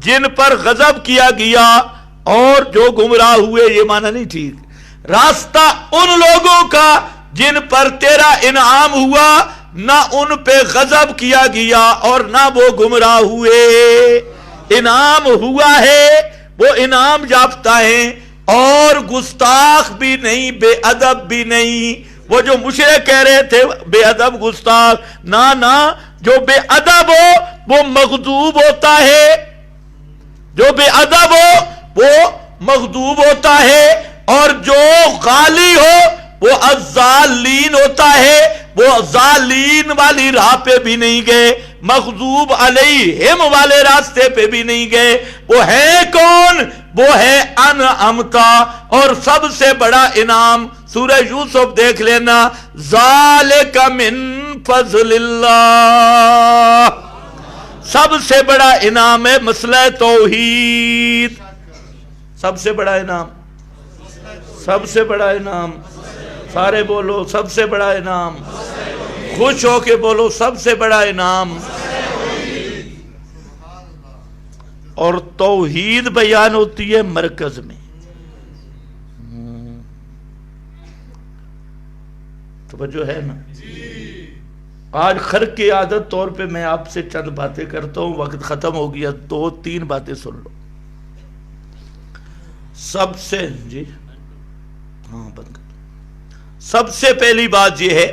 جن پر غضب کیا گیا اور جو گمراہ ہوئے۔ یہ معنی نہیں ٹھیک۔ راستہ ان لوگوں کا جن پر تیرا انعام ہوا، نہ ان پہ غضب کیا گیا اور نہ وہ گمراہ ہوئے۔ انعام ہوا ہے، وہ انعام یافتہ ہیں، اور گستاخ بھی نہیں، بے ادب بھی نہیں۔ وہ جو مشرک کہہ رہے تھے بے ادب گستاخ، نہ جو بے ادب ہو وہ مغضوب ہوتا ہے، جو بے ادب ہو وہ مغضوب ہوتا ہے، اور جو غالی ہو وہ الظالین ہوتا ہے۔ وہ ظالین والی راہ پہ بھی نہیں گئے، مغضوب علیہم والے راستے پہ بھی نہیں گئے۔ وہ ہے کون؟ وہ ہے انعمتا، اور سب سے بڑا انعام سورہ یوسف دیکھ لینا، ذالک من فضل اللہ، سب سے بڑا انعام ہے مسئلہ توحید۔ سب سے بڑا انعام، سب سے بڑا انعام، سارے بولو سب سے بڑا انعام، خوش ہو کے بولو سب سے بڑا انعام۔ اور توحید بیان ہوتی ہے مرکز میں۔ توجہ ہے نا؟ آج خرق کی عادت طور پہ میں آپ سے چند باتیں کرتا ہوں، وقت ختم ہو گیا، 2-3 باتیں سن لو۔ سب سے بند کر، سب سے پہلی بات یہ ہے